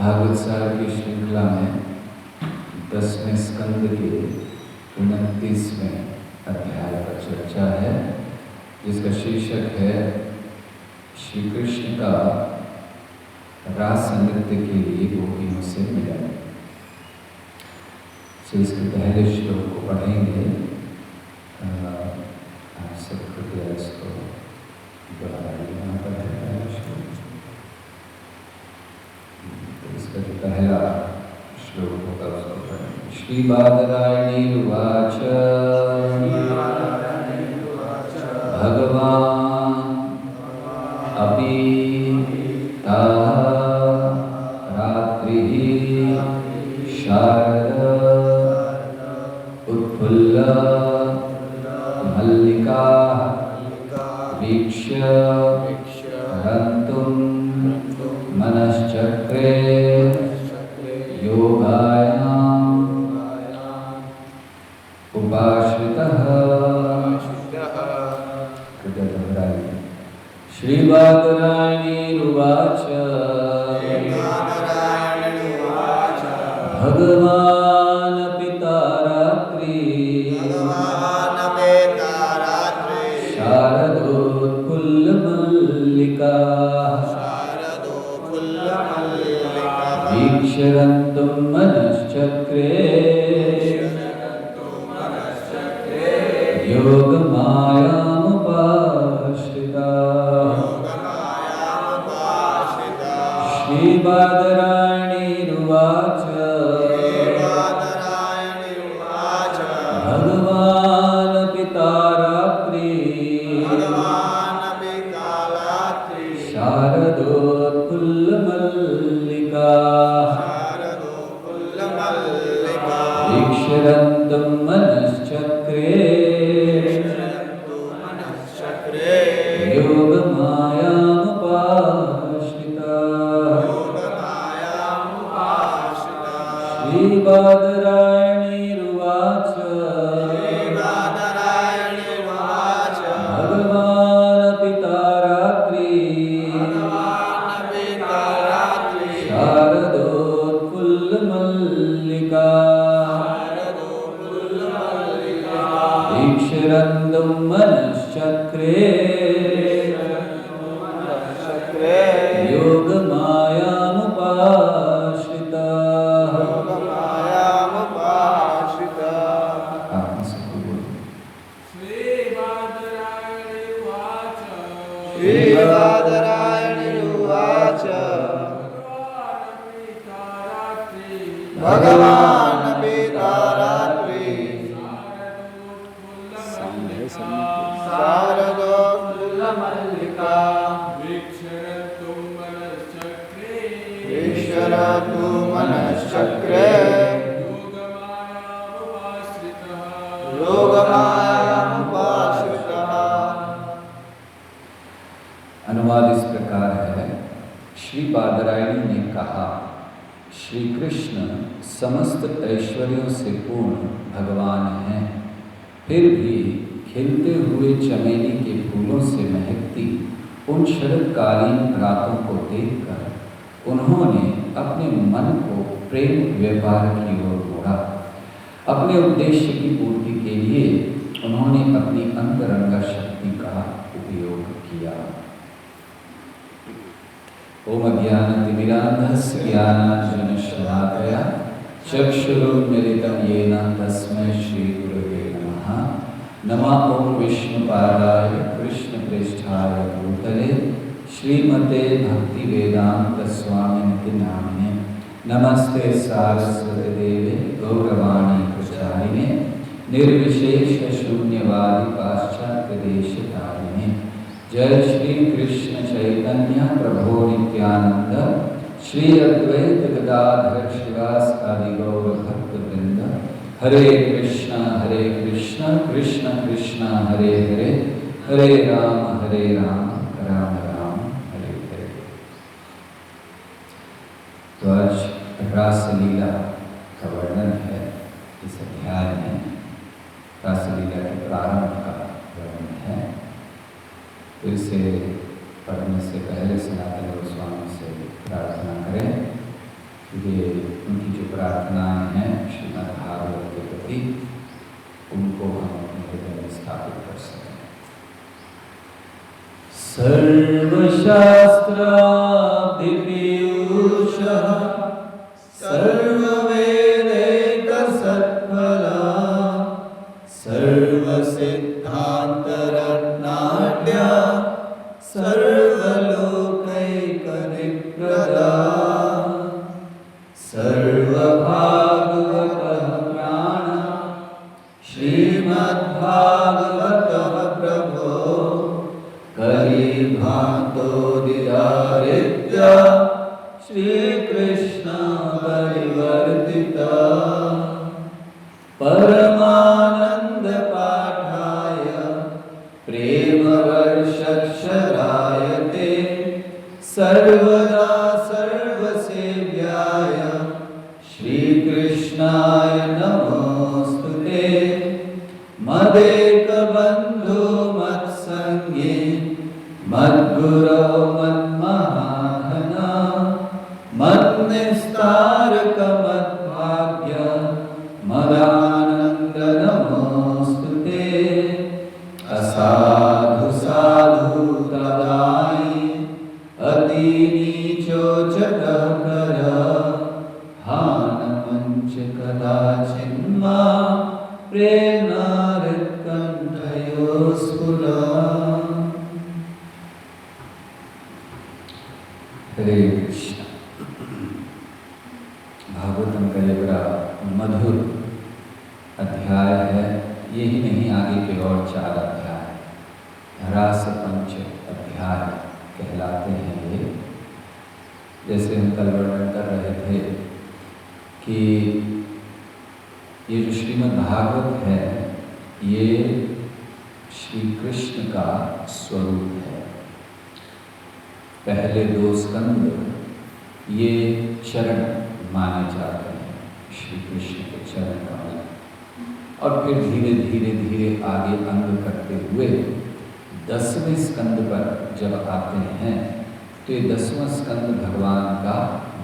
भागवत सार की श्रृंखला में 10वें स्कंद के 29वें अध्याय पर चर्चा है, जिसका शीर्षक है श्री कृष्ण का रास नृत्य के लिए गोपियों से मिलन। इसके पहले श्लोक को पढ़ेंगे। आप सब कृपया इसको दोहराइए। यहाँ पर है पहला श्लोक, इसका जो पहला श्लोक होगा उसको पढ़ेंगे। श्री बादरायणी उवाच भगवान अपि रात्रिः शारद उत्फुल्ल मल्लिका वीक्ष्य हन्तुं मनश्चक्रे योगायाम् उपाश्रितः। श्री बादरायणीरुवाच भगवान् पिता रात्रि शारदोत्फुल्लमल्लिका वीक्ष्यरन्तुं मनश्चक्रे योगमायामुपाश्रिता। श्री बादरायणीरुवाच भगवान् पिता रात्रि शारदोत्फुल्लमल्लिका वीक्ष्यरन्तुं मनश्चक्रे योगमायामुपाश्रिता। श्री बादरायणीरुवाच भगवान् पिता रात्रि शारदोत्फुल्लमल्लिका वीक्ष्यरन्तुं मनश्चक्रे योगमायामुपाश्रिता। श्री बादरायणीरुवाच भगवान् पिता रात्रि शारदोत्फुल्लमल्लिका वीक्ष्यरन्तुं मनश्चक्रे योगमायामुपाश्रितः। अनुवाद इस प्रकार है। श्री बादरायणी ने कहा, श्री कृष्ण समस्त ऐश्वर्यों से पूर्ण भगवान हैं, फिर भी खिलते हुए चमेली के फूलों से महकती उन शरदकालीन रातों को देखकर उन्होंने अपने मन को प्रेम व्यापार की ओर मोड़ा। अपने उद्देश्य की पूर्ति के लिए उन्होंने अपनी अंतरंगा शक्ति का उपयोग किया। ओम ज्ञानतिमिरान्धस्य ज्ञानाञ्जनशलाकया चक्षुरुन्मीलितं येन तस्मै श्रीगुरवे नमः। नमः ओम विष्णुपादाय कृष्णप्रेष्ठाय भूतले श्रीमते भक्तिवेदांत स्वामिनिति नामिने। नमस्ते सारस्वती देवे गौरवाणी प्रचारिणे निर्विशेष शून्यवादी पाश्चात्य देशतारिणे। जय श्री कृष्ण चैतन्य प्रभो नित्यानंद श्री अद्वैत गदाधर शिवासादि गौर भक्तवृंद। हरे कृष्ण कृष्ण कृष्ण हरे हरे, हरे राम राम राम हरे हरे। तो आज रासलीला का वर्णन है इस अध्याय में। रासलीला के प्रारंभ का वर्णन है। तो इसे पढ़ने से पहले सनातन गोस्वामी से प्रार्थना करें ये उनकी जो प्रार्थनाएं हैं श्रीमद् भागवत के प्रति, उनको हम अपने हृदय में स्थापित कर सकें। सर्वशास्त्रादिपीयूषः सर्ववेदैकसत्फला सर्वसिद्धान्तरत्नाढ्या सर्वलोकैकनिप्रदा सर्वभागवतः प्राणः श्रीमद्भागवतः प्रभो कलिभान्तोदिदारिद्र्य श्रीकृष्ण परिवर्तिता परमानन्दपाठाय प्रेमवर्षक्षरायते सर्वदा सर्वसेव्याय श्रीकृष्णाय नमोऽस्तुते। मदेकबन्धो मत्सङ्गे मद्गुरो मन्महाधना मन्निस्तारक मद्भाग्य मदानन्द नमोऽस्तुते। असाधु साधु तदाई अतिनीचोचतः कर हानमञ्च कदाचिन्मा प्रेम्णारित्कण्ठयो स्फुरा। हरे कृष्ण। भागवतम का ये बड़ा मधुर अध्याय है। यही नहीं, आगे के और 4 अध्याय रास पंच अध्याय कहलाते हैं ये। जैसे हम कल वर्णन कर रहे थे कि ये जो श्रीमद् भागवत है ये श्री कृष्ण का स्वरूप है। पहले 2 स्कंद ये चरण माने जाते हैं, श्री कृष्ण के चरण कमल, और फिर धीरे धीरे धीरे आगे अंग करते हुए 10वें स्कंद पर जब आते हैं तो ये 10वां स्कंद भगवान का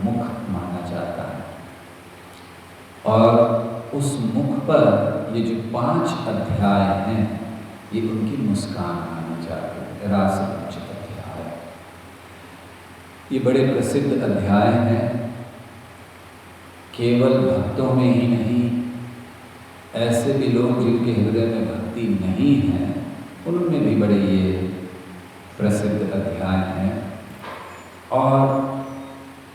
मुख माना जाता है। और उस मुख पर ये जो 5 अध्याय हैं ये उनकी मुस्कान माने जाते हैं। रास पंच अध्याय ये बड़े प्रसिद्ध अध्याय हैं। केवल भक्तों में ही नहीं, ऐसे भी लोग जिनके हृदय में भक्ति नहीं है उनमें भी बड़े ये प्रसिद्ध अध्याय हैं। और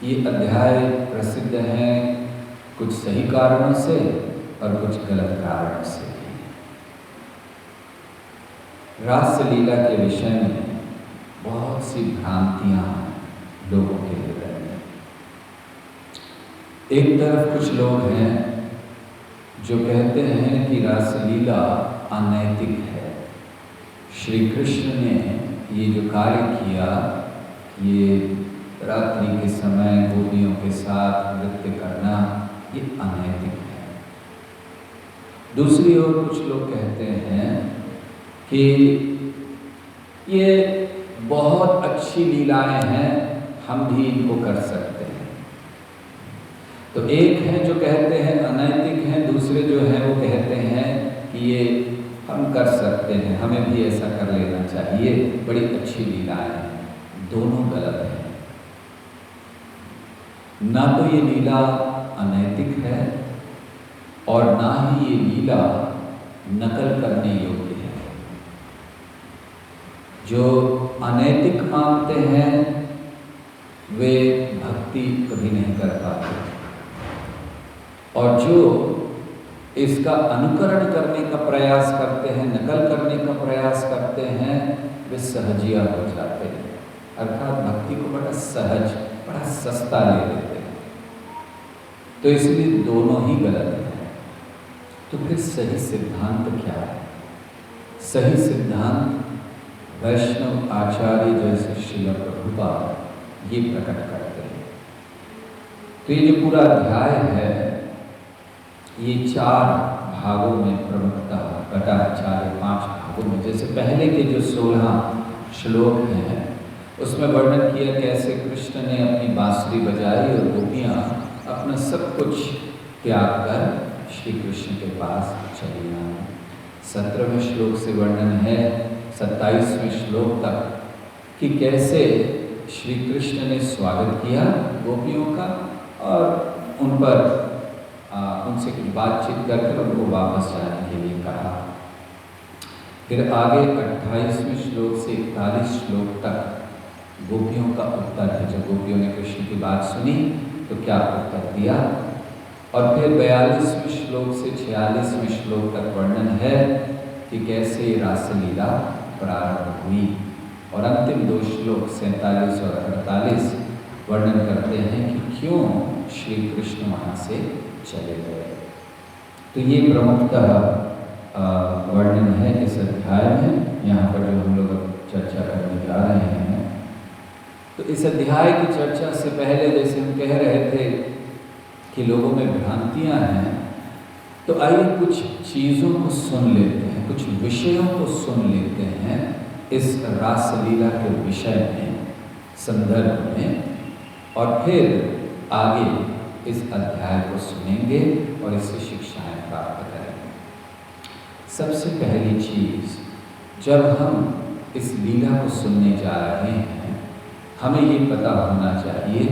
ये अध्याय प्रसिद्ध हैं कुछ सही कारणों से और कुछ गलत कारणों से। रासलीला के विषय में बहुत सी भ्रांतियां लोगों के हृदय में। एक तरफ कुछ लोग हैं जो कहते हैं कि रासलीला अनैतिक है। श्री कृष्ण ने ये जो कार्य किया, ये रात्रि के समय गोपियों के साथ नृत्य करना, ये अनैतिक है। दूसरी ओर कुछ लोग कहते हैं कि ये बहुत अच्छी लीलाएं हैं, हम भी इनको कर सकते हैं। तो एक है जो कहते हैं अनैतिक हैं, दूसरे जो हैं वो कहते हैं कि ये हम कर सकते हैं, हमें भी ऐसा कर लेना चाहिए, बड़ी अच्छी लीलाएं हैं। दोनों गलत हैं। ना तो ये लीला अनैतिक है और ना ही ये लीला नकल करने योग्य है। जो अनैतिक मानते हैं वे भक्ति कभी नहीं कर पाते, और जो इसका अनुकरण करने का प्रयास करते हैं, नकल करने का प्रयास करते हैं, वे सहजिया हो जाते हैं। अर्थात भक्ति को बड़ा सहज, बड़ा सस्ता ले लेते हैं। तो इसलिए दोनों ही गलत हैं। तो फिर सही सिद्धांत क्या है? सही सिद्धांत वैष्णव आचार्य जैसे श्रील प्रभुपाद ये प्रकट करते हैं। तो ये जो पूरा अध्याय है ये 4 भागों में प्रमुखता बटा है, 4 या 5 भागों में। जैसे पहले के जो 16 श्लोक हैं उसमें वर्णन किया कैसे कृष्ण ने अपनी बांसुरी बजाई और गोपियाँ अपना सब कुछ त्याग कर श्री कृष्ण के पास चले आए। 17वें श्लोक से वर्णन है 27वें श्लोक तक कि कैसे श्री कृष्ण ने स्वागत किया गोपियों का और उन पर उनसे बातचीत करके उनको वापस जाने के लिए कहा। फिर आगे 28वें श्लोक से 41 श्लोक तक गोपियों का उत्तर है। जब गोपियों ने कृष्ण की बात सुनी तो क्या उत्तर दिया। और फिर 42वें श्लोक से 46वें श्लोक तक वर्णन है कि कैसे रासलीला प्रारंभ हुई। और अंतिम 2 श्लोक 47 और 48 वर्णन करते हैं कि क्यों श्री कृष्ण वहाँ से चले गए। तो ये प्रमुखतः वर्णन है इस अध्याय में। यहाँ पर जो हम लोग चर्चा करने जा रहे हैं, तो इस अध्याय की चर्चा से पहले जैसे हम कह रहे थे कि लोगों में भ्रांतियाँ हैं, तो आइए कुछ चीज़ों को सुन लेते हैं, कुछ विषयों को सुन लेते हैं इस रासलीला के विषय में, संदर्भ में, और फिर आगे इस अध्याय को सुनेंगे और इससे शिक्षाएं प्राप्त करेंगे। सबसे पहली चीज़, जब हम इस लीला को सुनने जा रहे हैं, हमें ये पता होना चाहिए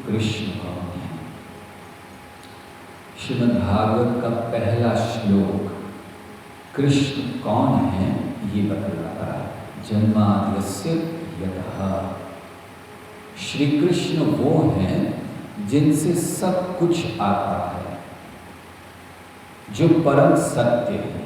कृष्ण कौन है। श्रीमद् भागवत का पहला श्लोक कृष्ण कौन है ये बतलाता है। जन्माद्यस्य यतः, श्री कृष्ण वो हैं जिनसे सब कुछ आता है, जो परम सत्य है।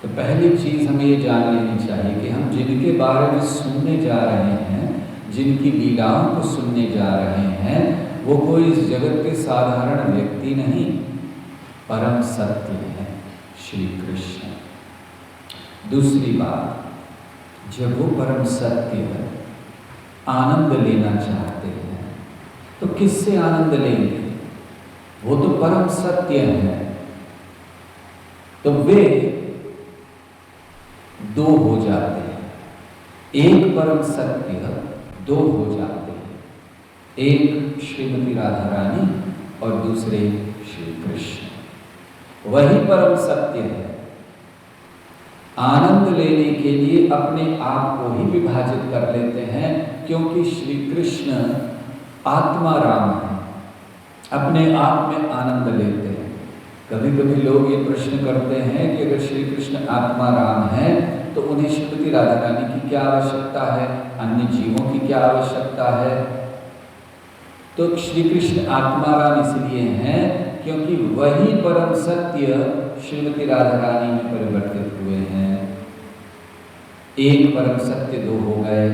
तो पहली चीज हमें ये जान लेनी चाहिए कि हम जिनके बारे में सुनने जा रहे हैं, जिनकी लीलाओं को सुनने जा रहे हैं, वो कोई इस जगत के साधारण व्यक्ति नहीं, परम सत्य है श्री कृष्ण। दूसरी बात, जब वो परम सत्य है, आनंद लेना चाहते हैं, तो किससे आनंद लेंगे? वो तो परम सत्य है, तो वे दो हो जाते हैं। एक परम सत्य दो हो जाते हैं, एक श्रीमती राधा रानी और दूसरे श्री कृष्ण। वही परम सत्य है। आनंद लेने के लिए अपने आप को ही विभाजित कर लेते हैं, क्योंकि श्री कृष्ण आत्मा राम है, अपने आप में आनंद लेते हैं। कभी कभी लोग ये प्रश्न करते हैं कि अगर श्री कृष्ण आत्मा राम है तो उन्हें श्रीमती राधा रानी की क्या आवश्यकता है, अन्य जीवों की क्या आवश्यकता है? तो श्री कृष्ण आत्मा राम इसलिए हैं क्योंकि वही परम सत्य श्रीमती राधा रानी में परिवर्तित हुए हैं। एक परम सत्य दो हो गए,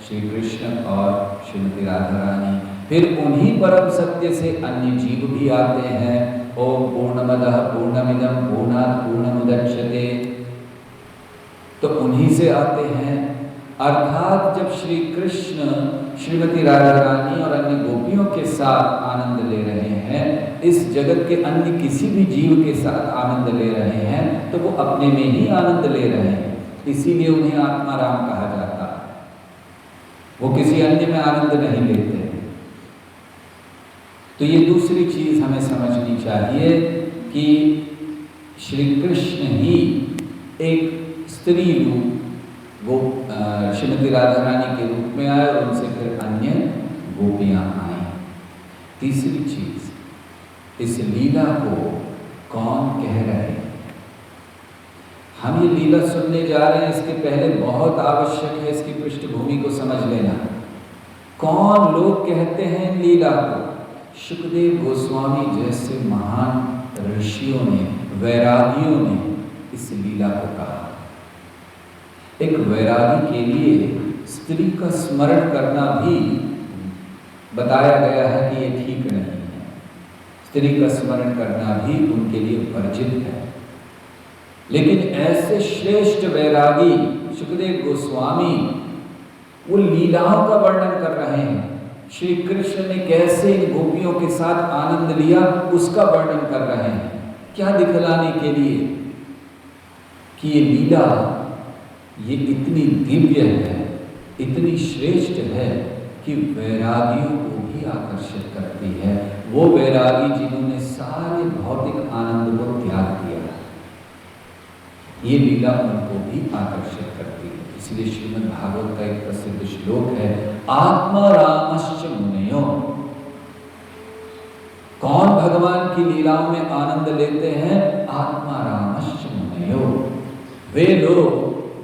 श्री कृष्ण और श्रीमती राधा रानी। फिर उन्हीं परम सत्य से अन्य जीव भी आते हैं। ओम पूर्णमदः पूर्णमिदं पूर्णात् पूर्णमुदच्यते, तो उन्हीं से आते हैं। अर्थात जब श्री कृष्ण श्रीमती राधा रानी और अन्य गोपियों के साथ आनंद ले रहे हैं, इस जगत के अन्य किसी भी जीव के साथ आनंद ले रहे हैं, तो वो अपने में ही आनंद ले रहे हैं। इसीलिए उन्हें आत्मा राम कहा जाता है। वो किसी अन्य में आनंद नहीं लेते। तो ये दूसरी चीज हमें समझनी चाहिए कि श्री कृष्ण ही एक स्त्री रूप वो श्रीमती राधा रानी के रूप में आए और उनसे फिर अन्य गोपियां आई। तीसरी चीज, इस लीला को कौन कह रहे हैं? हम ये लीला सुनने जा रहे हैं, इसके पहले बहुत आवश्यक है इसकी पृष्ठभूमि को समझ लेना। कौन लोग कहते हैं लीला को? सुखदेव गोस्वामी जैसे महान ऋषियों ने, वैरागियों ने इस लीला को कहा। एक वैरागी के लिए स्त्री का स्मरण करना भी बताया गया है कि ये ठीक नहीं है। स्त्री का स्मरण करना भी उनके लिए वर्जित है। लेकिन ऐसे श्रेष्ठ वैरागी सुखदेव गोस्वामी वो लीलाओं का वर्णन कर रहे हैं। श्री कृष्ण ने कैसे इन गोपियों के साथ आनंद लिया उसका वर्णन कर रहे हैं। क्या दिखलाने के लिए कि ये लीला ये इतनी दिव्य है, इतनी श्रेष्ठ है कि वैरागियों को भी आकर्षित करती है। वो वैरागी जिन्होंने सारे भौतिक आनंद को त्याग दिया, ये लीला उनको भी आकर्षित करती है। इसलिए श्रीमद् भागवत का एक प्रसिद्ध श्लोक है, आत्मा रामश्च मुनयो। कौन भगवान की लीलाओं में आनंद लेते हैं? आत्मा रामश्च मुनयो, वे लोग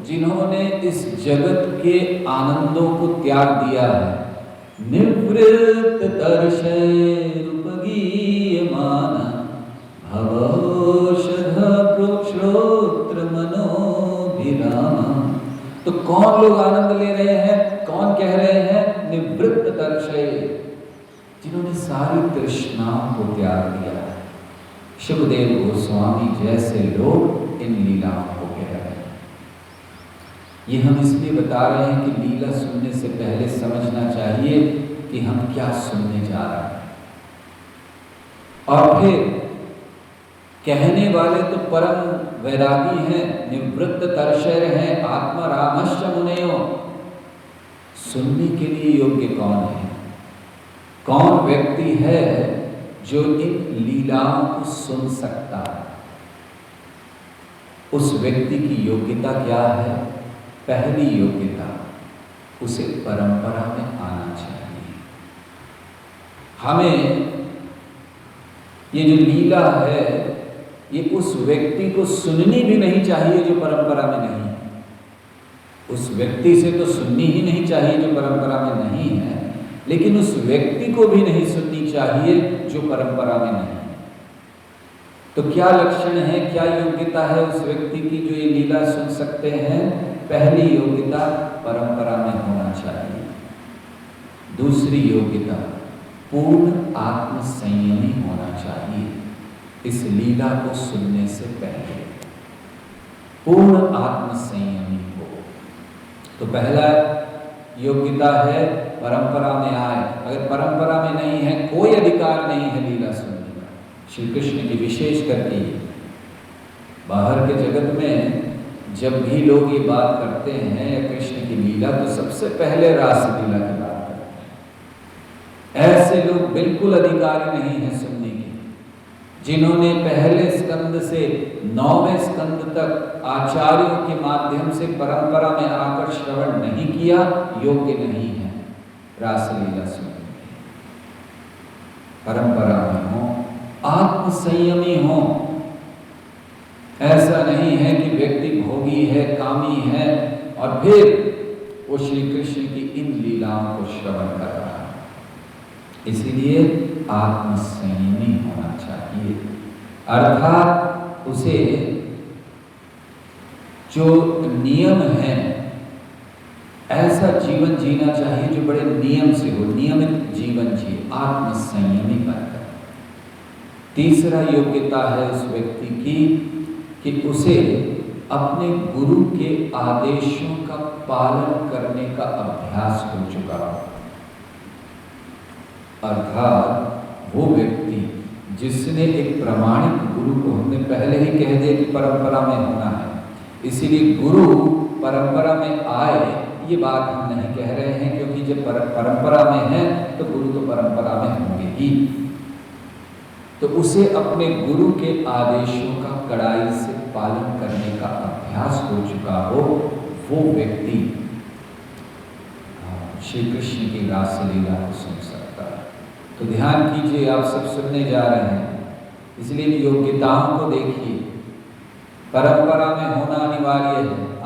जिन्होंने इस जगत के आनंदों को त्याग दिया है। निवृत्त दर्शैरुपगीयमान भवौषध श्रोत्र मनोभिराम। तो कौन लोग आनंद ले रहे हैं? कौन कह रहे हैं? निवृत्त दर्शै, जिन्होंने सारी तृष्णाओं को त्याग दिया है। शुकदेव गोस्वामी जैसे लोग इन लीलाओं को कह रहे हैं। ये हम इसलिए बता रहे हैं कि लीला सुनने से पहले समझना चाहिए कि हम क्या सुनने जा रहे हैं। और फिर कहने वाले तो परम वैरागी हैं, निवृत्त तर्शर हैं, आत्मा रामश्च मुनयो। सुनने के लिए योग्य कौन है? कौन व्यक्ति है जो इन लीलाओं को सुन सकता है? उस व्यक्ति की योग्यता क्या है? पहली योग्यता, उसे परंपरा में आना चाहिए। हमें ये जो लीला है, ये उस व्यक्ति को सुननी भी नहीं चाहिए जो परंपरा में नहीं है। उस व्यक्ति से तो सुननी ही नहीं चाहिए जो परंपरा में नहीं है, लेकिन उस व्यक्ति को भी नहीं सुननी चाहिए जो परंपरा में नहीं है। तो क्या लक्षण है, क्या योग्यता है उस व्यक्ति की जो ये लीला सुन सकते हैं? पहली योग्यता, परंपरा में होना चाहिए। दूसरी योग्यता, पूर्ण आत्म संयमी होना चाहिए। इस लीला को सुनने से पहले पूर्ण आत्म संयमी हो। तो पहला योग्यता है परंपरा में आए। अगर परंपरा में नहीं है, कोई अधिकार नहीं है लीला सुनने का। श्री कृष्ण की विशेष करके बाहर के जगत में जब भी लोग ये बात करते हैं या कृष्ण की लीला, तो सबसे पहले रास लीला की बात करते हैं। ऐसे लोग बिल्कुल अधिकारी नहीं है सुनने के। जिन्होंने पहले स्कंद से 9वें स्कंद तक आचार्यों के माध्यम से परंपरा में आकर श्रवण नहीं किया, योग्य नहीं है रास लीला सुनने के। परंपरा में हो, आत्म संयमी हो। ऐसा नहीं है कि व्यक्ति भोगी है, कामी है और फिर वो श्री कृष्ण की इन लीलाओं को श्रवण कर रहा है। इसीलिए आत्म संयमी होना चाहिए, अर्थात उसे जो नियम है ऐसा जीवन जीना चाहिए जो बड़े नियम से हो, नियमित जीवन जिए, आत्म संयमी बनकर। तीसरा योग्यता है उस व्यक्ति की कि उसे अपने गुरु के आदेशों का पालन करने का अभ्यास हो चुका हो। अर्थात वो व्यक्ति जिसने एक प्रामाणिक गुरु को, हमने पहले ही कह दिया कि परंपरा में होना है, इसीलिए गुरु परंपरा में आए, ये बात हम नहीं कह रहे हैं, क्योंकि जब परंपरा में है तो गुरु तो परंपरा में होंगे ही। तो उसे अपने गुरु के आदेशों का कड़ाई से पालन करने का अभ्यास हो चुका हो, वो व्यक्ति श्री कृष्ण की रास लीला को सुन सकता है। तो ध्यान कीजिए, आप सब सुनने जा रहे हैं, इसलिए योग्यताओं को देखिए। परंपरा में होना अनिवार्य है,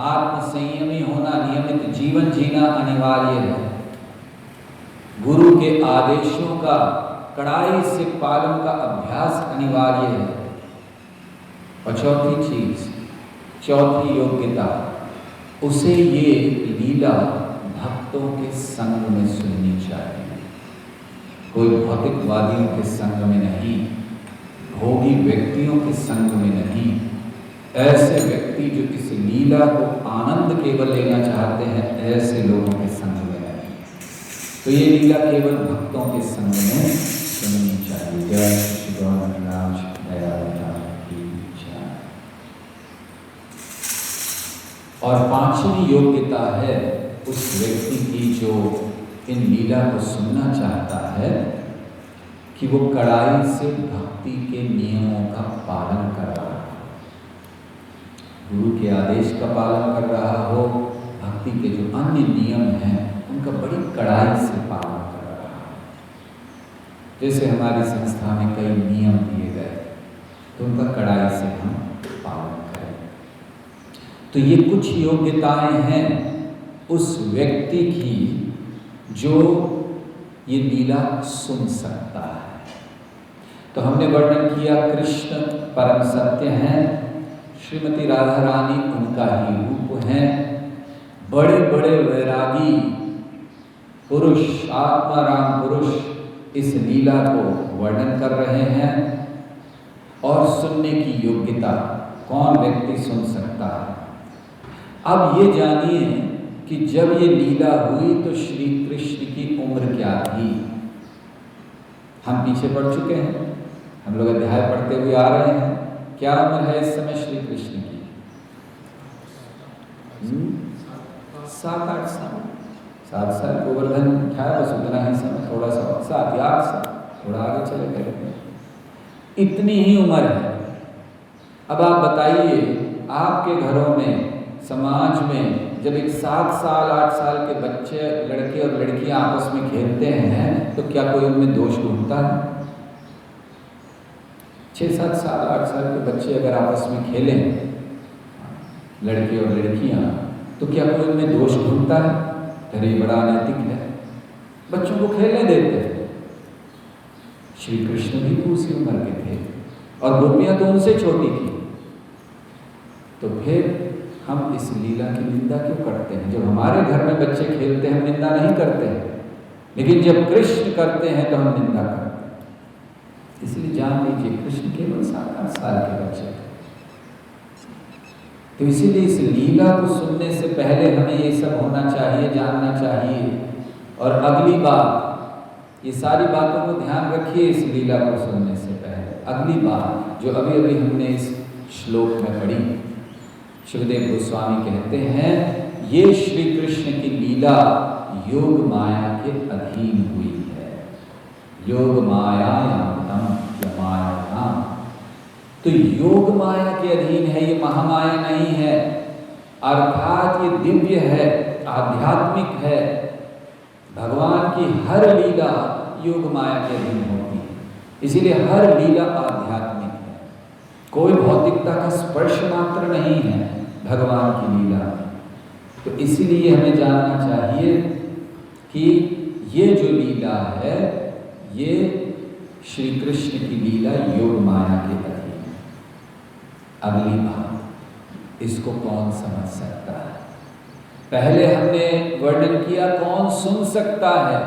आत्म संयमी होना, नियमित जीवन जीना अनिवार्य है, गुरु के आदेशों का कड़ाई से पालन का अभ्यास अनिवार्य है। और चौथी चीज, चौथी योग्यता, उसे ये लीला भक्तों के संग में सुननी चाहिए। कोई भौतिकवादियों के संग में नहीं, भोगी व्यक्तियों के संग में नहीं। ऐसे व्यक्ति जो इस लीला को आनंद केवल लेना चाहते हैं, ऐसे लोगों के संग में नहीं। तो ये लीला केवल भक्तों के संग में सुननी चाहिए। जय श्री गौरनाथ दयाल की जय। और पांचवी योग्यता है उस व्यक्ति की जो इन लीला को सुनना चाहता है, कि वो कड़ाई से भक्ति के नियमों का पालन कर रहा है, गुरु के आदेश का पालन कर रहा हो, भक्ति के जो अन्य नियम हैं उनका बड़ी कड़ाई से पालन कर रहा है। जैसे हमारी संस्था में कई नियम दिए गए तो उनका कड़ाई से हम पालन करें। तो ये कुछ योग्यताएं हैं उस व्यक्ति की जो ये लीला सुन सकता है। तो हमने वर्णन किया कृष्ण परम सत्य हैं, श्रीमती राधा रानी उनका ही रूप हैं, बड़े बड़े वैरागी पुरुष, आत्माराम पुरुष इस लीला को वर्णन कर रहे हैं। और सुनने की योग्यता कौन व्यक्ति सुन सकता है। अब ये जानिए कि जब ये लीला हुई तो श्री कृष्ण की उम्र क्या थी। हम पीछे पढ़ चुके हैं, हम लोग अध्याय पढ़ते हुए आ रहे हैं। क्या उम्र है इस समय श्री कृष्ण की? 7-8 साल। 7 साल गोवर्धन उठाया, बस उतना ही समय, थोड़ा सा 7 या 8 साल, थोड़ा आगे चले गए, इतनी ही उम्र है। अब आप बताइए, आपके घरों में, समाज में जब एक 7 साल 8 साल के बच्चे, लड़के और लड़कियां आपस में खेलते हैं तो क्या कोई उनमें दोष ढूंढता है? 6-7 साल 8 साल के बच्चे अगर आपस में खेलें, लड़के और लड़कियां, तो क्या कोई उनमें दोष ढूंढता है? अरे बड़ा अनैतिक है, बच्चों को खेलने देते हैं। श्री कृष्ण भी तो उसी उम्र के थे और गोपियां तो उनसे छोटी थी। तो फिर हम इस लीला की निंदा क्यों करते हैं? जब हमारे घर में बच्चे खेलते हैं हम निंदा नहीं करते हैं, लेकिन जब कृष्ण करते हैं तो हम निंदा करते हैं। इसलिए जान लीजिए, कृष्ण केवल 7-8 साल के बच्चे थे। तो इसीलिए इस लीला को सुनने से पहले हमें ये सब होना चाहिए, जानना चाहिए। और अगली बात, ये सारी बातों को ध्यान रखिए इस लीला को सुनने से पहले। अगली बात जो अभी अभी हमने इस श्लोक में पढ़ी, शिवदेव गोस्वामी कहते हैं ये श्री कृष्ण की लीला योग माया के अधीन हुई है। योग मायायाम यमायाम, तो योग माया के अधीन है, ये महामाया नहीं है। अर्थात ये दिव्य है, आध्यात्मिक है। भगवान की हर लीला योग माया के अधीन होती है, इसीलिए हर लीला आध्यात्मिक है। कोई भौतिकता का स्पर्श मात्र नहीं है भगवान की लीला। तो इसीलिए हमें जानना चाहिए कि ये जो लीला है ये श्री कृष्ण की लीला योग माया के अधीन है। अगली बात, इसको कौन समझ सकता है? पहले हमने वर्णन किया कौन सुन सकता है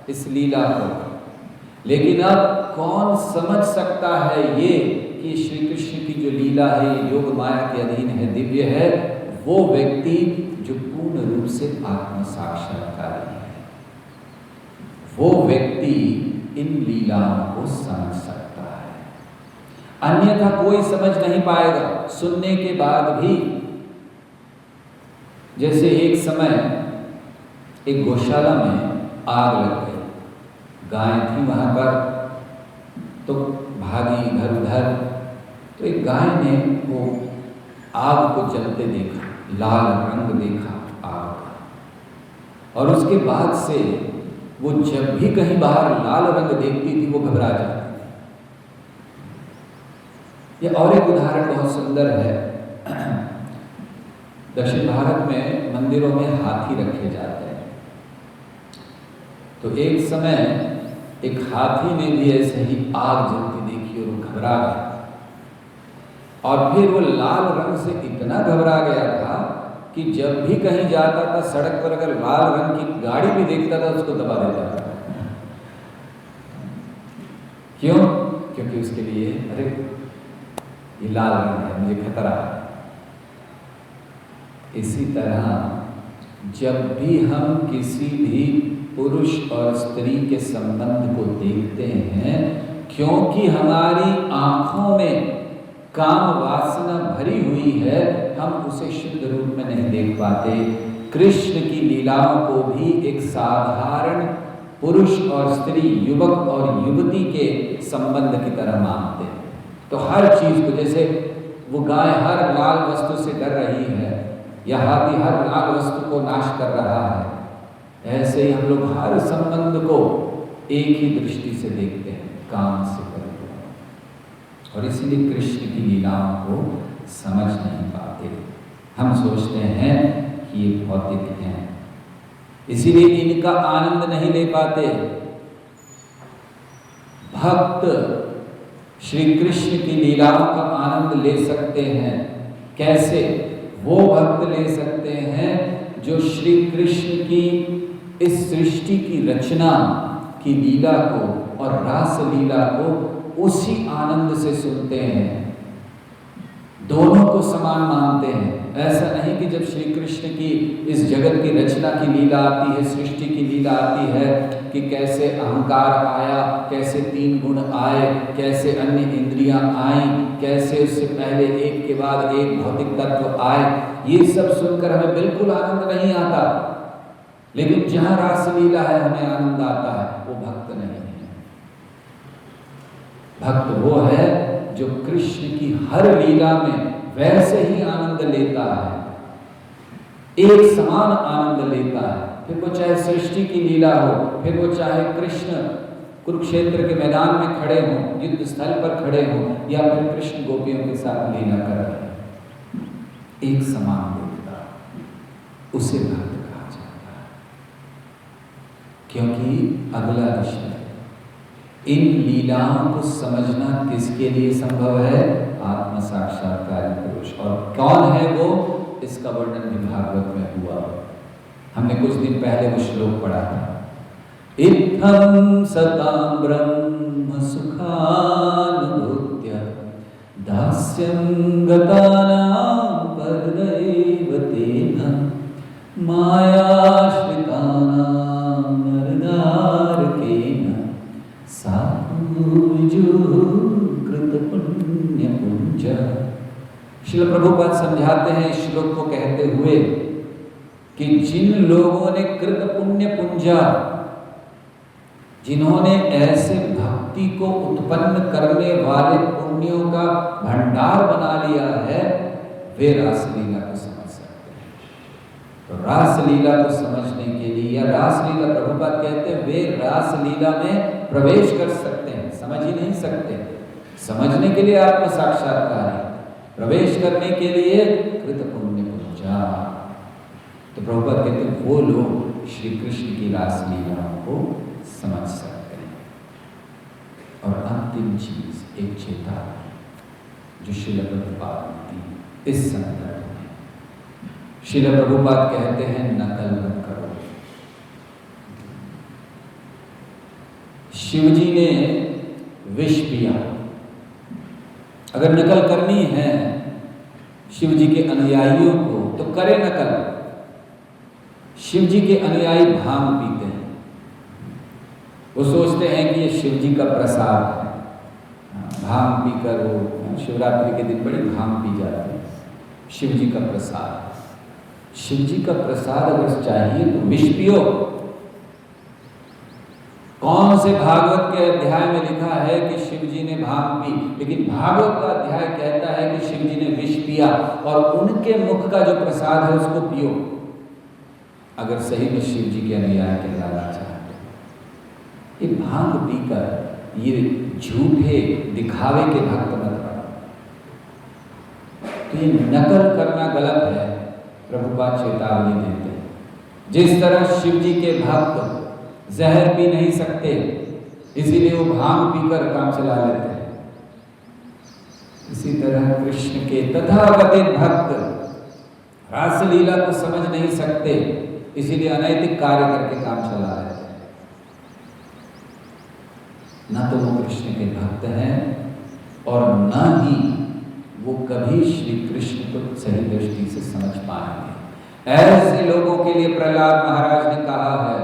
इस लीला को, लेकिन अब कौन समझ सकता है ये कि श्री कृष्ण की जो लीला है योग माया के अधीन है, दिव्य है। वो व्यक्ति जो पूर्ण रूप से आत्म साक्षात्कारी है, वो व्यक्ति इन लीलाओं को समझ सकता है। अन्यथा कोई समझ नहीं पाएगा सुनने के बाद भी। जैसे एक समय एक गौशाला में आग लग गई, गाय थी वहां पर, तो भागी इधर उधर, तो एक गाय ने वो आग को जलते देखा, लाल रंग देखा आग का, और उसके बाद से वो जब भी कहीं बाहर लाल रंग देखती थी वो घबरा जाती थी। ये और एक उदाहरण बहुत सुंदर है। दक्षिण भारत में मंदिरों में हाथी रखे जाते हैं। तो एक समय एक हाथी ने भी ऐसे ही आग जलती देखी और वो घबरा गया, और फिर वो लाल रंग से इतना घबरा गया था कि जब भी कहीं जाता था सड़क पर अगर लाल रंग की गाड़ी भी देखता था उसको दबा देता था। क्यों? क्योंकि उसके लिए अरे ये लाल रंग है, मुझे खतरा है। इसी तरह जब भी हम किसी भी पुरुष और स्त्री के संबंध को देखते हैं, क्योंकि हमारी आंखों में काम वासना भरी हुई है, हम उसे शुद्ध रूप में नहीं देख पाते। कृष्ण की लीलाओं को भी एक साधारण पुरुष और स्त्री, युवक और युवती के संबंध की तरह मानते हैं। तो हर चीज को, जैसे वो गाय हर लाल वस्तु से डर रही है या हाथी हर लाल वस्तु को नाश कर रहा है, ऐसे ही हम लोग हर संबंध को एक ही दृष्टि से देखते हैं, काम से परिपूर्ण। और इसीलिए कृष्ण की लीलाओं को समझ नहीं पाते। हम सोचते हैं कि ये भौतिक हैं, इसीलिए इनका आनंद नहीं ले पाते। भक्त श्री कृष्ण की लीलाओं का आनंद ले सकते हैं। कैसे? वो भक्त ले सकते हैं जो श्री कृष्ण की इस सृष्टि की रचना की लीला को और रास लीला को उसी आनंद से सुनते हैं, दोनों को समान मानते हैं। ऐसा नहीं कि जब श्री कृष्ण की इस जगत की रचना की लीला आती है, सृष्टि की लीला आती है कि कैसे अहंकार आया, कैसे तीन गुण आए, कैसे अन्य इंद्रियां आई, कैसे उससे पहले एक के बाद एक भौतिक तत्व आए, ये सब सुनकर हमें बिल्कुल आनंद नहीं आता। लेकिन जहां रास लीला है हमें आनंद आता है, वो भक्त नहीं है। भक्त वो है जो कृष्ण की हर लीला में वैसे ही आनंद लेता है, एक समान आनंद लेता है। फिर वो चाहे सृष्टि की लीला हो, फिर वो चाहे कृष्ण कुरुक्षेत्र के मैदान में खड़े हों, युद्ध स्थल पर खड़े हों, या फिर कृष्ण गोपियों के साथ लीला कर रहे हैं, एक समान देखता, उसे भक्त कहा जाता है। क्योंकि अगला विषय, इन लीलाओं को समझना किसके लिए संभव है? आत्म साक्षात्कारी पुरुष। और कौन है वो? इसका वर्णन भी भागवत में हुआ। हमने कुछ दिन पहले वो श्लोक पढ़ा था। इत्थं सतां ब्रह्म सुखानुभूत्य दास्यं गतानां परदैव तेन मायाश्रितानां नरनारकेन कृत पुण्य पुंज। श्रील प्रभुपाद समझाते हैं इस श्लोक को कहते हुए कि जिन लोगों ने कृत पुण्य पुंजा, जिन्होंने ऐसे भक्ति को उत्पन्न करने वाले पुण्यों का भंडार बना लिया है, वे रासलीला को समझ सकते हैं। तो रासलीला को समझने के लिए, या रासलीला प्रभुपाद कहते हैं, वे रासलीला में प्रवेश कर सकते हैं, समझ ही नहीं सकते। समझने के लिए आत्म साक्षात्कार है, प्रवेश करने के लिए कृत पुण्य पुंजा। तो प्रभुपाद कहते हैं वो लोग श्री कृष्ण की रासलीलाओं को समझ सकते हैं। और अंतिम चीज, एक चेतावनी जो श्रील प्रभुपाद ने दी इस संदर्भ में। श्रील प्रभुपाद कहते हैं नकल मत करो। शिवजी ने विष पिया, अगर नकल करनी है शिवजी के अनुयायियों को तो करे नकल। शिवजी के अनुयायी भांग पीते हैं, वो सोचते हैं कि ये शिवजी का प्रसाद है। भांग पीकर वो शिवरात्रि के दिन बड़ी भांग पी जाती है, शिवजी का प्रसाद। शिवजी का प्रसाद अगर चाहिए तो विष पियो। कौन से भागवत के अध्याय में लिखा है कि शिवजी ने भांग पी? लेकिन भागवत का अध्याय कहता है कि शिवजी ने विष पिया और उनके मुख का जो प्रसाद है उसको पियो, अगर सही में शिवजी के अनुयायी कहलाना चाहते हैं। ये भांग पीकर ये झूठे दिखावे के भक्त मत बनो। तो ये नकल करना गलत है, प्रभुपाद चेतावनी देते हैं। जिस तरह शिवजी के भक्त जहर पी नहीं सकते, इसीलिए वो भांग पीकर काम चला लेते हैं, इसी तरह कृष्ण के तथाकथित भक्त रासलीला को समझ नहीं सकते, इसीलिए अनैतिक कार्य करके काम चला लेते हैं। न तो वो कृष्ण के भक्त हैं और न ही वो कभी श्री कृष्ण को सही दृष्टि से समझ पाएंगे। ऐसे लोगों के लिए प्रहलाद महाराज ने कहा है,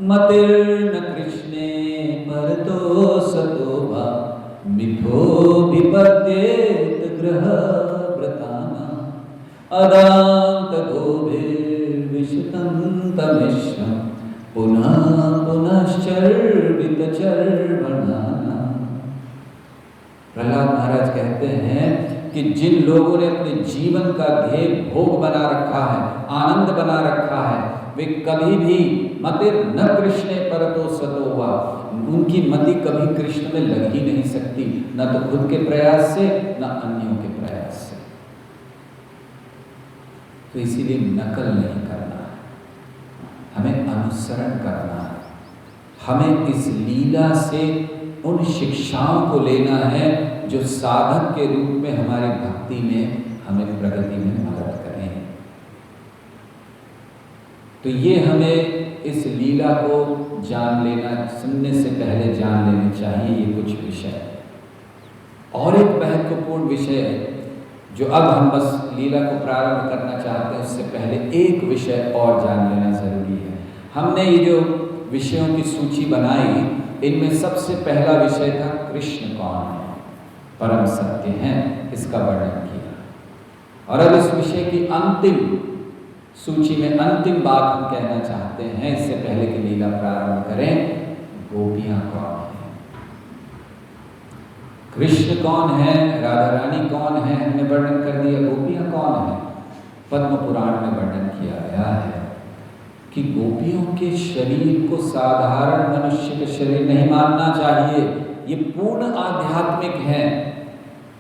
मतिर्न कृष्णे परतो सतोभा मिथो विपद्येत ग्रह व्रताना अदांत गोभिर्विशतं तमिश्रं पुनः पुनश्च चितचर बनाना। प्रहलाद महाराज कहते हैं कि जिन लोगों ने अपने जीवन का ध्येय भोग बना रखा है, आनंद बना रखा है, वे कभी भी मतिर न कृष्णे परतो सतो वा, उनकी मति कभी कृष्ण में लग ही नहीं सकती, न तो खुद के प्रयास से न अन्यों के प्रयास से। तो इसीलिए नकल नहीं करना है, हमें अनुसरण करना है। हमें इस लीला से उन शिक्षाओं को लेना है जो साधक के रूप में हमारी भक्ति में हमें प्रगति में मदद करें। तो ये हमें इस लीला को जान लेना, सुनने से पहले जान लेने चाहिए ये कुछ विषय। और एक महत्वपूर्ण विषय जो अब हम बस लीला को प्रारंभ करना चाहते हैं, उससे पहले एक विषय और जान लेना जरूरी है। हमने ये जो विषयों की सूची बनाई, इनमें सबसे पहला विषय था कृष्ण कौन है, परम सत्य हैं, इसका वर्णन किया। और अब इस विषय की अंतिम सूची में अंतिम बात हम कहना चाहते हैं, इससे पहले कि लीला प्रारंभ करें, गोपियां कौन है, कृष्ण कौन है, राधा रानी कौन है, हमने वर्णन कर दिया। गोपियां कौन है, पद्म पुराण में वर्णन किया गया है कि गोपियों के शरीर को साधारण मनुष्य के शरीर नहीं मानना चाहिए, ये पूर्ण आध्यात्मिक है,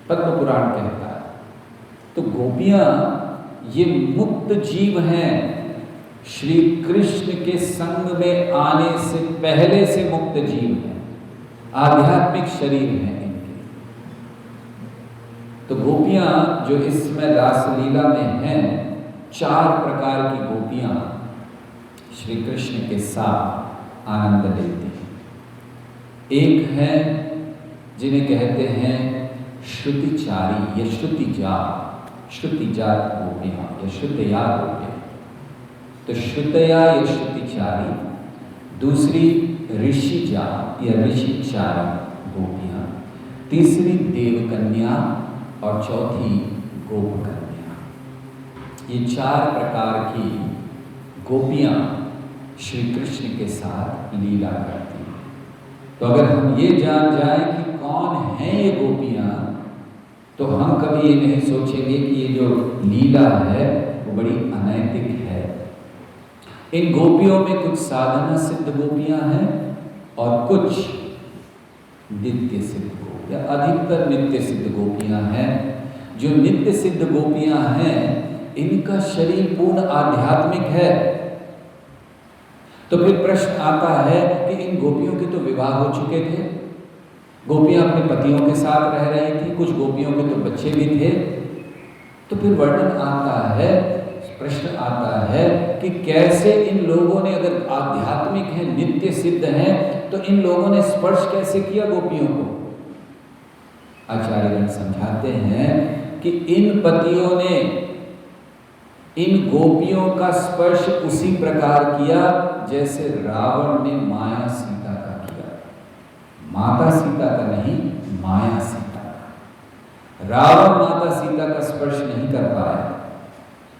पद्म पुराण कहता है। तो गोपियां ये मुक्त जीव हैं, श्री कृष्ण के संग में आने से पहले से मुक्त जीव हैं, आध्यात्मिक शरीर हैं इनके। तो गोपियां जो इस समय रासलीला में हैं, 4 प्रकार की गोपियां श्री कृष्ण के साथ आनंद लेती हैं। एक है जिन्हें कहते हैं श्रुतिचारी या श्रुतिजात गोपियां या श्रुतया गोपियां। तो श्रुतया या श्रुतिचारी, दूसरी ऋषिजा या ऋषिचारी गोपियां, तीसरी देवकन्या और चौथी गोपकन्या। ये 4 प्रकार की गोपियां श्री कृष्ण के साथ लीला करती हैं। तो अगर हम ये जान जाएं कि कौन है ये गोपियां, तो हम कभी ये नहीं सोचेंगे कि ये जो लीला है वो बड़ी अनैतिक है। इन गोपियों में कुछ साधना सिद्ध गोपियां हैं और कुछ नित्य सिद्ध गोपियां, अधिकतर नित्य सिद्ध गोपियां हैं। जो नित्य सिद्ध गोपियां हैं, इनका शरीर पूर्ण आध्यात्मिक है। तो फिर प्रश्न आता है कि इन गोपियों के तो विवाह हो चुके थे, गोपियां अपने पतियों के साथ रह रही थी, कुछ गोपियों के तो बच्चे भी थे। तो फिर वर्णन आता है, प्रश्न आता है कि कैसे इन लोगों ने, अगर आध्यात्मिक है, नित्य सिद्ध हैं, तो इन लोगों ने स्पर्श कैसे किया गोपियों को। आचार्यगण समझाते हैं कि इन पतियों ने इन गोपियों का स्पर्श उसी प्रकार किया जैसे रावण ने माया सीता का किया। माता सीता का नहीं, माया सीता का। रावण माता सीता का स्पर्श नहीं कर पाया,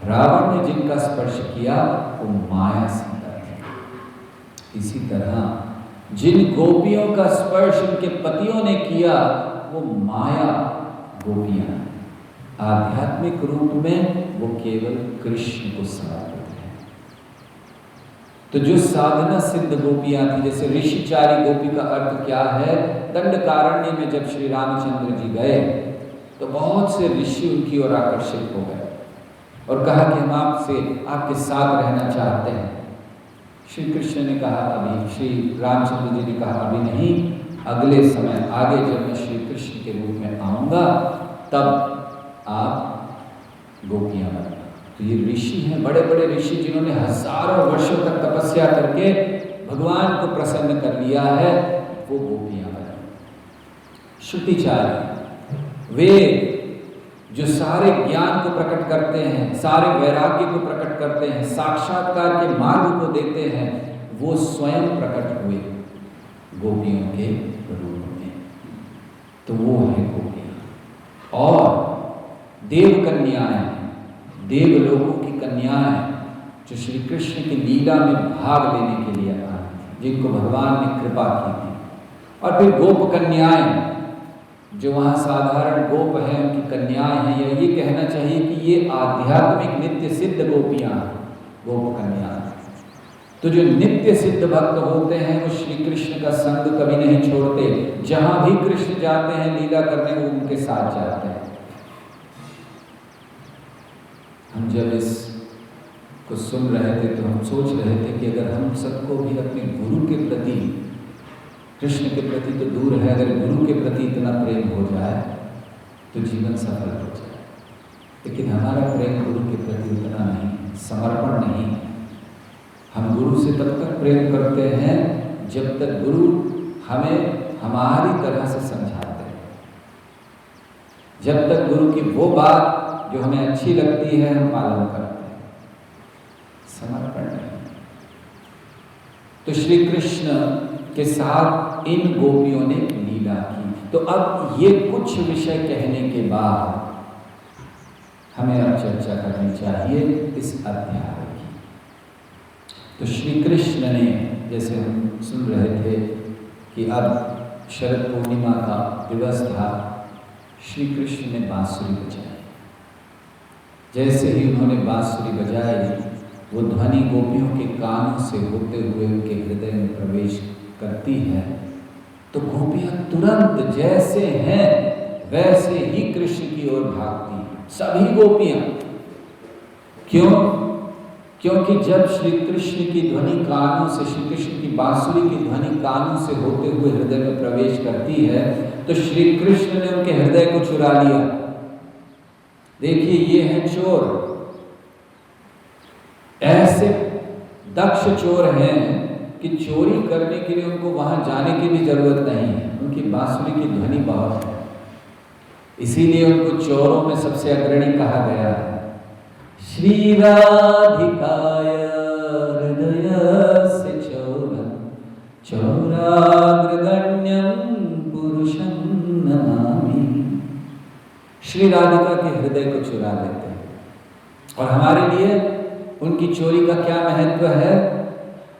रावण ने जिनका स्पर्श किया वो माया सीता थी। इसी तरह जिन गोपियों का स्पर्श उनके पतियों ने किया वो माया गोपियां, आध्यात्मिक रूप में वो केवल कृष्ण को समर्पित है। तो जो साधना सिद्ध गोपियां थी, जैसे ऋषिचारी गोपी का अर्थ क्या है, दंडकारण्य में जब श्री रामचंद्र जी गए तो बहुत से ऋषि उनकी ओर आकर्षित हो गए और कहा कि हम आपसे, आपके साथ रहना चाहते हैं। श्री कृष्ण ने कहा अभी, श्री रामचंद्र जी ने कहा अभी नहीं, अगले समय आगे जब मैं श्री कृष्ण के रूप में आऊँगा तब आप गोपियां बनना। तो ये ऋषि हैं, बड़े बड़े ऋषि जिन्होंने हजारों वर्षों तक तपस्या करके भगवान को प्रसन्न कर लिया है, वो गोपियां बने। श्रुतिचारी वे जो सारे ज्ञान को प्रकट करते हैं, सारे वैराग्य को प्रकट करते हैं, साक्षात्कार के मार्ग को देते हैं, वो स्वयं प्रकट हुए गोपियों के रूप में। तो वो है गोपियां। और देव कन्याएं, देवलोकों की कन्याएं जो श्री कृष्ण की लीला में भाग लेने के लिए आई थी, जिनको भगवान ने कृपा की थी, और फिर गोप कन्याएं, जो वहाँ साधारण गोप हैं, उनकी कन्याएं हैं, या ये कहना चाहिए कि ये आध्यात्मिक नित्य सिद्ध गोपियाँ, गोप कन्याएं। तो जो नित्य सिद्ध भक्त होते हैं वो श्री कृष्ण का संग कभी नहीं छोड़ते। जहाँ भी कृष्ण जाते हैं लीला करने, वो उनके साथ जाते हैं। हम जब इस को सुन रहे थे तो हम सोच रहे थे कि अगर हम सबको भी अपने गुरु के प्रति, कृष्ण के प्रति तो दूर है, अगर गुरु के प्रति इतना प्रेम हो जाए तो जीवन सफल हो जाए। लेकिन हमारा प्रेम गुरु के प्रति उतना नहीं, समर्पण नहीं। हम गुरु से तब तक प्रेम करते हैं जब तक गुरु हमें हमारी तरह से समझाते हैं, जब तक गुरु की वो बात जो हमें अच्छी लगती है हम पालन करते हैं, समर्पण नहीं। तो श्री कृष्ण के साथ इन गोपियों ने लीला की। तो अब ये कुछ विषय कहने के बाद हमें अब चर्चा करनी चाहिए इस अध्याय की। तो श्री कृष्ण ने, जैसे हम सुन रहे थे कि अब शरद पूर्णिमा का दिवस था, श्री कृष्ण ने बांसुरी बजाई। जैसे ही उन्होंने बांसुरी बजाई, वो ध्वनि गोपियों के कानों से होते हुए उनके हृदय में प्रवेश करती है, तो गोपियां तुरंत जैसे हैं वैसे ही कृष्ण की ओर भागती हैं, सभी गोपियां। क्यों? क्योंकि जब श्री कृष्ण की ध्वनि कानों से, श्री कृष्ण की बांसुरी की ध्वनि कानों से होते हुए हृदय में प्रवेश करती है, तो श्री कृष्ण ने उनके हृदय को चुरा लिया। देखिए, ये है चोर, ऐसे दक्ष चोर हैं कि चोरी करने के लिए उनको वहां जाने की भी जरूरत नहीं है, उनकी बांसुरी की ध्वनि बहुत है, इसीलिए उनको चोरों में सबसे अग्रणी कहा गया है। श्री राधिकाय हृदयस्य चोरं चोराग्रगण्यं पुरुषं नमामि। श्री राधिका के हृदय को चुरा लेते हैं। और हमारे लिए उनकी चोरी का क्या महत्व है?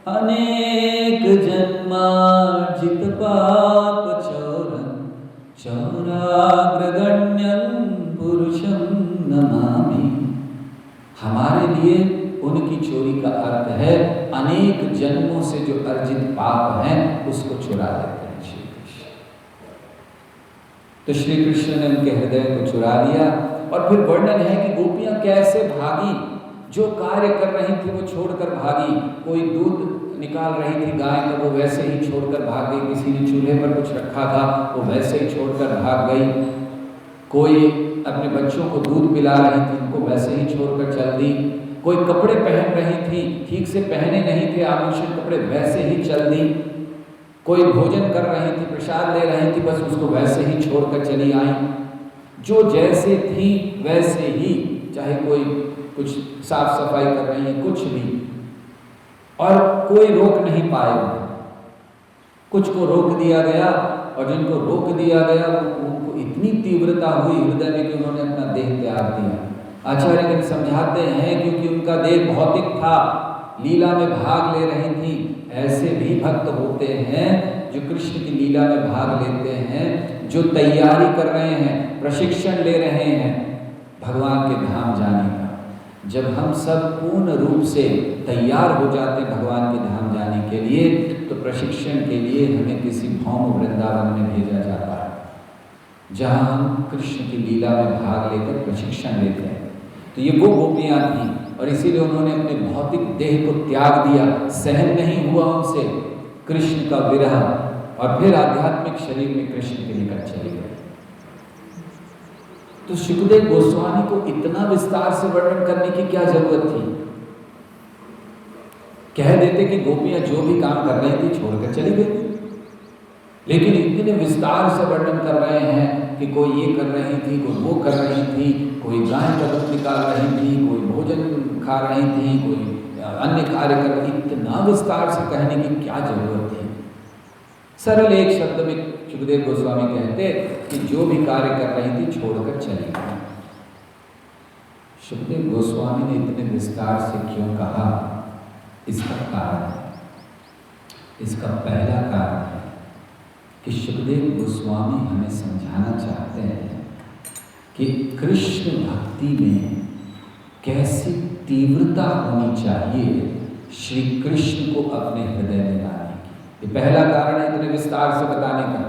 अनेक जन्मार्जित पाप चोरं चोराग्रगण्यं पुरुषं नमामि। हमारे लिए उनकी चोरी का अर्थ है अनेक जन्मों से जो अर्जित पाप हैं उसको चुरा लेते हैं श्री कृष्ण। तो श्री कृष्ण ने उनके हृदय को चुरा लिया। और फिर वर्णन है कि गोपियां कैसे भागी, जो कार्य कर रही थी वो छोड़कर भागी। कोई दूध निकाल रही थी गाय का, वो वैसे ही छोड़कर भाग गई। किसी ने चूल्हे पर कुछ रखा था, वो वैसे ही छोड़कर भाग गई। कोई अपने बच्चों को दूध पिला रही थी, उनको वैसे ही छोड़कर चल दी। कोई कपड़े पहन रही थी, ठीक से पहने नहीं थे आभूषण कपड़े, वैसे ही चल दी। कोई भोजन कर रही थी, प्रसाद ले रही थी, बस उसको वैसे ही छोड़कर चली आई। जो जैसे थी वैसे ही, चाहे कोई कुछ साफ सफाई कर रही है, कुछ भी, और कोई रोक नहीं पाए। कुछ को रोक दिया गया, और जिनको रोक दिया गया उनको इतनी तीव्रता हुई हृदय में कि उन्होंने अपना देह त्याग दिया। आचार्यगण समझाते हैं क्योंकि उनका देह भौतिक था, लीला में भाग ले रही थी। ऐसे भी भक्त होते हैं जो कृष्ण की लीला में भाग लेते हैं, जो तैयारी कर रहे हैं, प्रशिक्षण ले रहे हैं भगवान के धाम जाने का। जब हम सब पूर्ण रूप से तैयार हो जाते हैं भगवान के धाम जाने के लिए, तो प्रशिक्षण के लिए हमें किसी भौम वृंदावन में भेजा जाता है, जहाँ हम कृष्ण की लीला में भाग लेकर प्रशिक्षण लेते हैं। तो ये वो गोपियाँ थीं, और इसीलिए उन्होंने अपने भौतिक देह को त्याग दिया। सहन नहीं हुआ उनसे कृष्ण का विरह, और फिर आध्यात्मिक शरीर में कृष्ण के निकट चले गए। तो सुखदेव गोस्वामी को इतना विस्तार से वर्णन करने की क्या जरूरत थी? कह देते कि गोपियां जो भी काम कर रही थी छोड़कर चली गई। लेकिन इतने विस्तार से वर्णन कर रहे हैं कि कोई ये कर रही थी, कोई वो कर रही थी, कोई गाय का दूध निकाल रही थी, कोई भोजन खा रही थी, कोई अन्य कार्य कर रही थी। इतना विस्तार से कहने की क्या जरूरत थी? सरल एक शब्द में सुखदेव गोस्वामी कहते कि जो भी कार्य कर रही थी छोड़कर चली गई। सुखदेव गोस्वामी ने इतने विस्तार से क्यों कहा? इसका कारण है, इसका पहला कारण है कि सुखदेव गोस्वामी हमें समझाना चाहते हैं कि कृष्ण भक्ति में कैसी तीव्रता होनी चाहिए श्री कृष्ण को अपने हृदय में लाने की। ये पहला कारण है इतने विस्तार से बताने का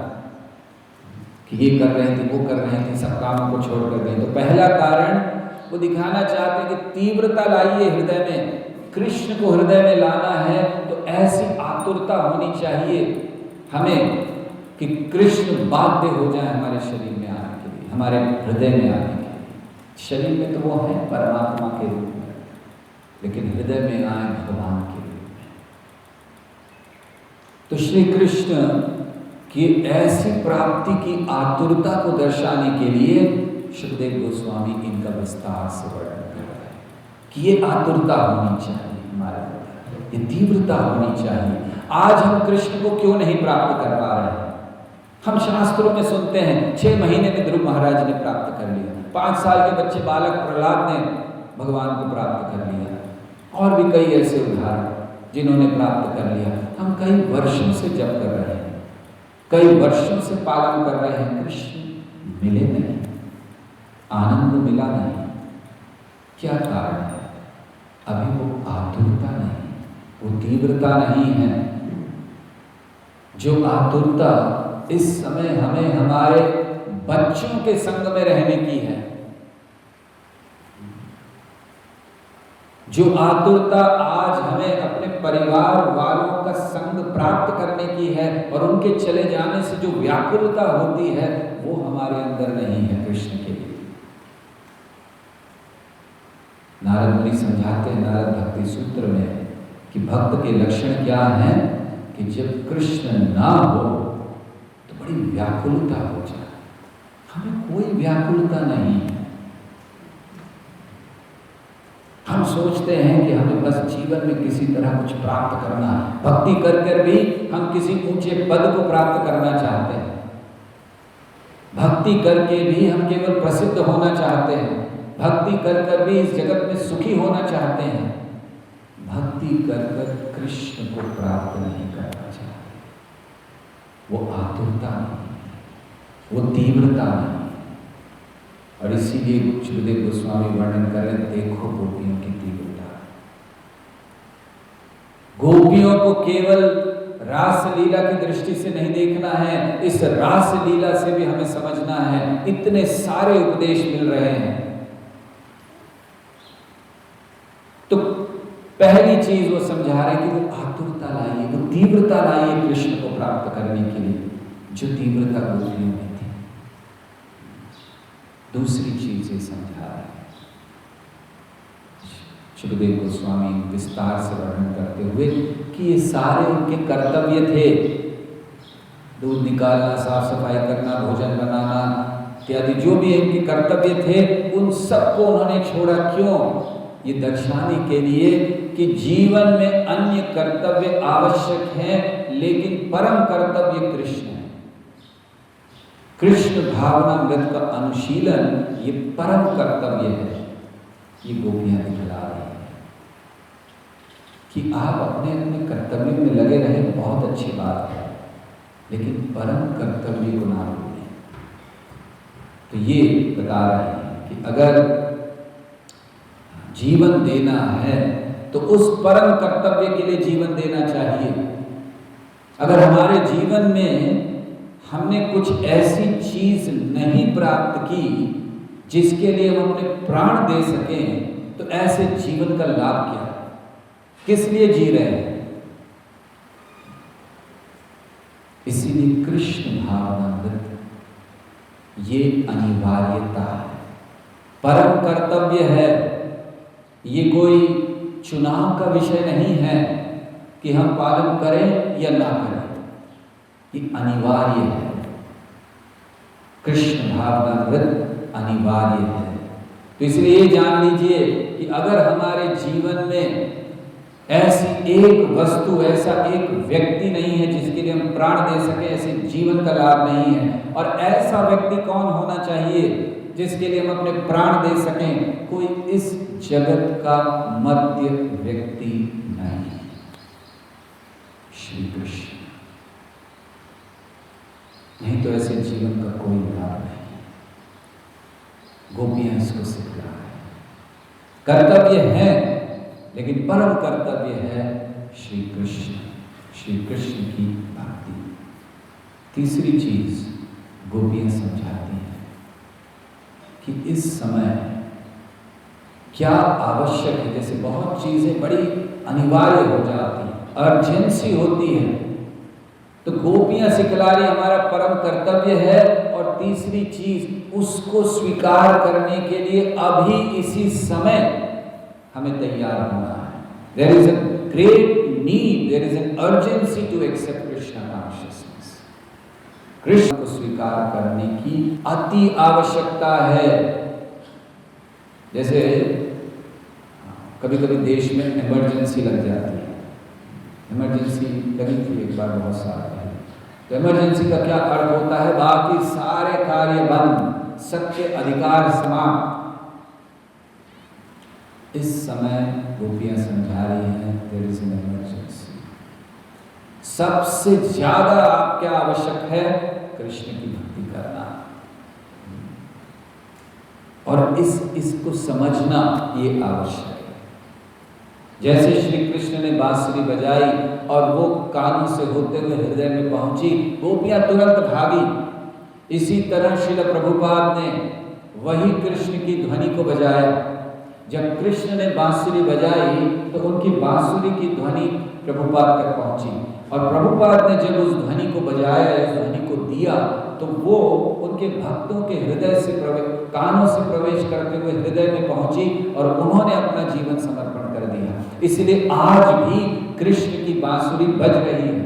कि ये कर रहे थे, वो कर रहे थे, सब कामों को छोड़ कर गए। तो पहला कारण वो दिखाना चाहते हैं कि तीव्रता लाइए हृदय में, कृष्ण को हृदय में लाना है तो ऐसी आतुरता होनी चाहिए हमें कि कृष्ण बाध्य हो जाए हमारे शरीर में आने के लिए, हमारे हृदय में आने के लिए। शरीर में तो वो है परमात्मा के रूप में, लेकिन हृदय में आए भगवान के रूप में। तो श्री कृष्ण की ऐसी प्राप्ति की आतुरता को दर्शाने के लिए सुखदेव गोस्वामी इनका विस्तार से वर्णन कर रहे हैं कि ये आतुरता होनी चाहिए हमारे अंदर, ये तीव्रता होनी चाहिए। आज हम कृष्ण को क्यों नहीं प्राप्त कर पा रहे हैं? हम शास्त्रों में सुनते हैं 6 महीने में ध्रुव महाराज ने प्राप्त कर लिया, 5 साल के बच्चे बालक प्रहलाद ने भगवान को प्राप्त कर लिया, और भी कई ऐसे उदाहरण जिन्होंने प्राप्त कर लिया। हम कई वर्षों से जप कर रहे हैं, कई वर्षों से पालन कर रहे हैं, कृष्ण मिले नहीं, आनंद मिला नहीं। क्या कारण है? अभी वो आतुरता नहीं, वो तीव्रता नहीं है। जो आतुरता इस समय हमें हमारे बच्चों के संग में रहने की है, जो आतुरता आज हमें अपने परिवार वालों का संग प्राप्त करने की है, और उनके चले जाने से जो व्याकुलता होती है वो हमारे अंदर नहीं है कृष्ण के लिए। नारद मुनि समझाते हैं नारद भक्ति सूत्र में कि भक्त के लक्षण क्या हैं कि जब कृष्ण ना हो तो बड़ी व्याकुलता हो जाए। हमें कोई व्याकुलता नहीं है। हम सोचते हैं कि हमें बस जीवन में किसी तरह कुछ प्राप्त करना है, भक्ति कर कर भी हम किसी ऊंचे पद को प्राप्त करना चाहते हैं, भक्ति करके भी हम केवल प्रसिद्ध होना चाहते हैं, भक्ति कर कर भी इस जगत में सुखी होना चाहते हैं, भक्ति कर कर कृष्ण को प्राप्त नहीं करना चाहते। वो आतुरता नहीं, वो तीव्रता नहीं। और इसीलिए सुखदेव गोस्वामी वर्णन कर रहे, देखो गोपियों की तीव्रता। गोपियों को केवल रास लीला की दृष्टि से नहीं देखना है, इस रास लीला से भी हमें समझना है। इतने सारे उपदेश मिल रहे हैं। तो पहली चीज वो समझा रहे कि वो आतुरता लाइए, वो तीव्रता लाइए कृष्ण को प्राप्त करने के लिए, जो तीव्रता गोपियों में थी। दूसरी चीज ये समझा रहे हैं सुखदेव गोस्वामी विस्तार से वर्णन करते हुए कि ये सारे उनके कर्तव्य थे, दूध निकालना, साफ सफाई करना, भोजन बनाना इत्यादि जो भी इनके कर्तव्य थे, उन सबको उन्होंने छोड़ा। क्यों? ये दर्शाने के लिए कि जीवन में अन्य कर्तव्य आवश्यक हैं, लेकिन परम कर्तव्य कृष्ण है। कृष्ण भावनामृत का अनुशीलन ये परम कर्तव्य है। ये गोपियां दिखला रही हैं कि आप अपने अपने कर्तव्य में लगे रहे, बहुत अच्छी बात है, लेकिन परम कर्तव्य को ना भूलें। तो ये बता रहे हैं कि अगर जीवन देना है तो उस परम कर्तव्य के लिए जीवन देना चाहिए। अगर हमारे जीवन में हमने कुछ ऐसी चीज नहीं प्राप्त की जिसके लिए हम अपने प्राण दे सकें, तो ऐसे जीवन का लाभ क्या है? किस लिए जी रहे हैं? इसीलिए कृष्ण भावनामृत ये अनिवार्यता है, परम कर्तव्य है। ये कोई चुनाव का विषय नहीं है कि हम पालन करें या ना करें, ये अनिवार्य है। कृष्ण भावनामृत अनिवार्य है। तो इसलिए ये जान लीजिए कि अगर हमारे जीवन में ऐसी एक वस्तु, ऐसा एक व्यक्ति नहीं है जिसके लिए हम प्राण दे सके, ऐसे जीवन का लाभ नहीं है। और ऐसा व्यक्ति कौन होना चाहिए जिसके लिए हम अपने प्राण दे सकें? कोई इस जगत का मर्त्य व्यक्ति नहीं, श्री कृष्ण। नहीं तो ऐसे जीवन का कोई लाभ नहीं। गोपियां इसको सिखला रहे हैं। कर्तव्य है, लेकिन परम कर्तव्य है श्री कृष्ण की भक्ति। तीसरी चीज गोपियां समझाती हैं कि इस समय क्या आवश्यक है। जैसे बहुत चीजें बड़ी अनिवार्य हो जाती हैं, अर्जेंसी होती है, तो गोपियां सिखला रही हमारा परम कर्तव्य है। और तीसरी चीज उसको स्वीकार करने के लिए अभी इसी समय हमें तैयार होना है। There is a great need, there is an urgency to accept Krishna consciousness. Krishna को स्वीकार करने की अति आवश्यकता है। जैसे कभी कभी देश में इमरजेंसी लग जाती है। इमरजेंसी लगी थी एक बार बहुत साल पहले। तो इमरजेंसी का क्या अर्थ होता है? बाकी सारे कार्य बंद, सबके अधिकार समाप्त। इस समय गोपियां समझा रही हैं देयर इज एन इमरजेंसी। सबसे ज्यादा क्या आवश्यक है? कृष्ण की भक्ति करना। और इसको समझना ये आवश्यक है। जैसे श्री कृष्ण ने बांसुरी बजाई और वो कानों से होते हुए हृदय में पहुंची, गोपियां तुरंत भागी। इसी तरह श्रील प्रभुपाद ने वही कृष्ण की ध्वनि को बजाया। जब कृष्ण ने बांसुरी बजाई तो उनकी बांसुरी की ध्वनि प्रभुपाद तक पहुंची, और प्रभुपाद ने जब उस ध्वनि को बजाया, उस ध्वनि को दिया, तो वो उनके भक्तों के हृदय से कानों से प्रवेश करते हुए हृदय में पहुंची और उन्होंने अपना जीवन समर्पण कर दिया। इसलिए आज भी कृष्ण की बांसुरी बज रही है।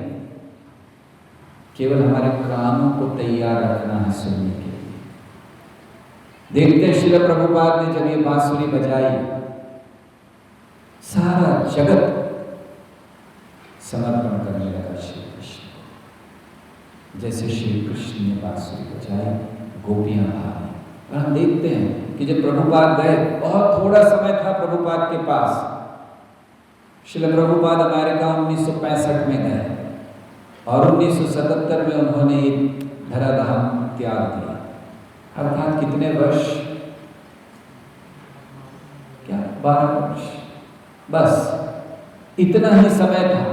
केवल हमारे कानों को तैयार रखना है सुनने के लिए। देखते हैं श्रील प्रभुपाद ने जब ये बांसुरी बजाई, सारा जगत समर्पण करने लगा श्री कृष्ण को। जैसे श्री कृष्ण ने बांसुरी बजाई, गोपियां भागी। और हम देखते हैं कि जब प्रभुपाद गए, बहुत थोड़ा समय था प्रभुपाद के पास। श्रील प्रभुपाद अमेरिका 1965 में गए और 1977 में उन्होंने ये धराधाम त्याग दिया। अर्थात कितने वर्ष? क्या 12 वर्ष, बस इतना ही समय था।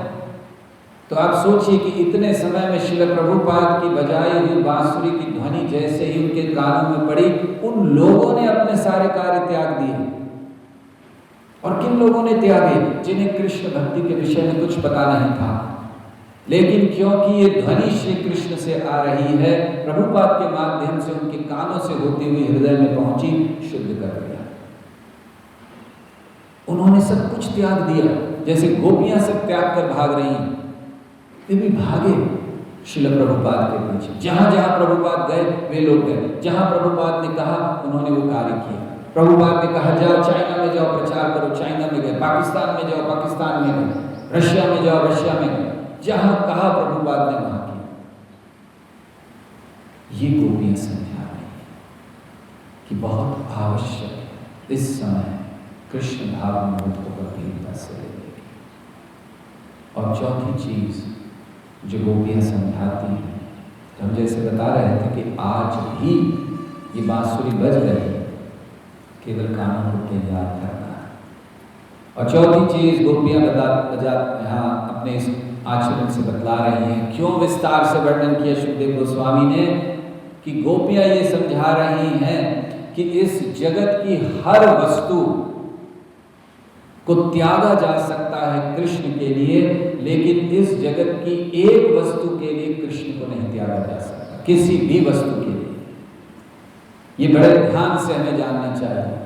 तो आप सोचिए कि इतने समय में श्रील प्रभुपाद की बजाई हुई बांसुरी की ध्वनि जैसे ही उनके कानों में पड़ी, उन लोगों ने अपने सारे कार्य त्याग दिए। और किन लोगों ने त्यागे? जिन्हें कृष्ण भक्ति के विषय में कुछ पता नहीं था, लेकिन क्योंकि ये ध्वनि श्री कृष्ण से आ रही है, प्रभुपाद के माध्यम से उनके कानों से होती हुई हृदय में पहुंची, शुद्ध कर दिया। उन्होंने सब कुछ त्याग दिया। जैसे गोपियां सब त्याग कर भाग रही हैं, वे भी भागे श्रील प्रभुपाद के पीछे। जहां जहां प्रभुपाद गए वे लोग गए, जहां प्रभुपाद ने कहा उन्होंने वो कार्य किया। प्रभुपाद ने कहा जाओ चाइना में जाओ प्रचार करो, चाइना में गए। पाकिस्तान में जाओ, पाकिस्तान में गए। रशिया में जाओ, रशिया में गए। जहां कहा प्रभुपाद ने वहां किया। ये गोपियां समझा रही हैं कि बहुत आवश्यक है इस समय कृष्ण भाव में मुझको गंभीरता से लेने की। और चौथी चीज जो गोपियां समझाती हैं, तो हम जैसे बता रहे थे कि आज भी ये बांसुरी बज रही है, केवल कानों को तैयार करना है। और चौथी चीज गोपियां यहाँ अपने इस आचरण से बतला रही हैं। क्यों विस्तार से वर्णन किया सुखदेव गोस्वामी ने कि गोपियां ये समझा रही हैं कि इस जगत की हर वस्तु को त्यागा जा सकता है कृष्ण के लिए, लेकिन इस जगत की एक वस्तु के लिए कृष्ण को नहीं त्यागा जा सकता, किसी भी वस्तु के लिए। ये बड़े ध्यान से हमें जानना चाहिए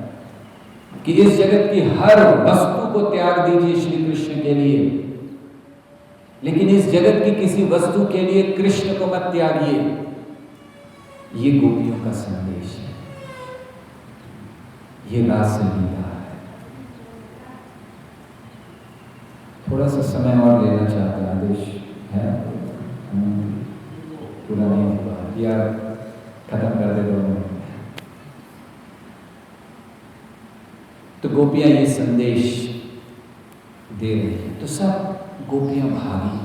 कि इस जगत की हर वस्तु को त्याग दीजिए श्री कृष्ण के लिए, लेकिन इस जगत की किसी वस्तु के लिए कृष्ण को मत त्यागिए। ये गोपियों का संदेश है, ये रास लीला है। थोड़ा सा समय और लेना चाहते हैं, आदेश है पूरा नहीं हुआ या खत्म कर दे दो। तो गोपियां ये संदेश दे रही हैं, तो सब गोपियां भागी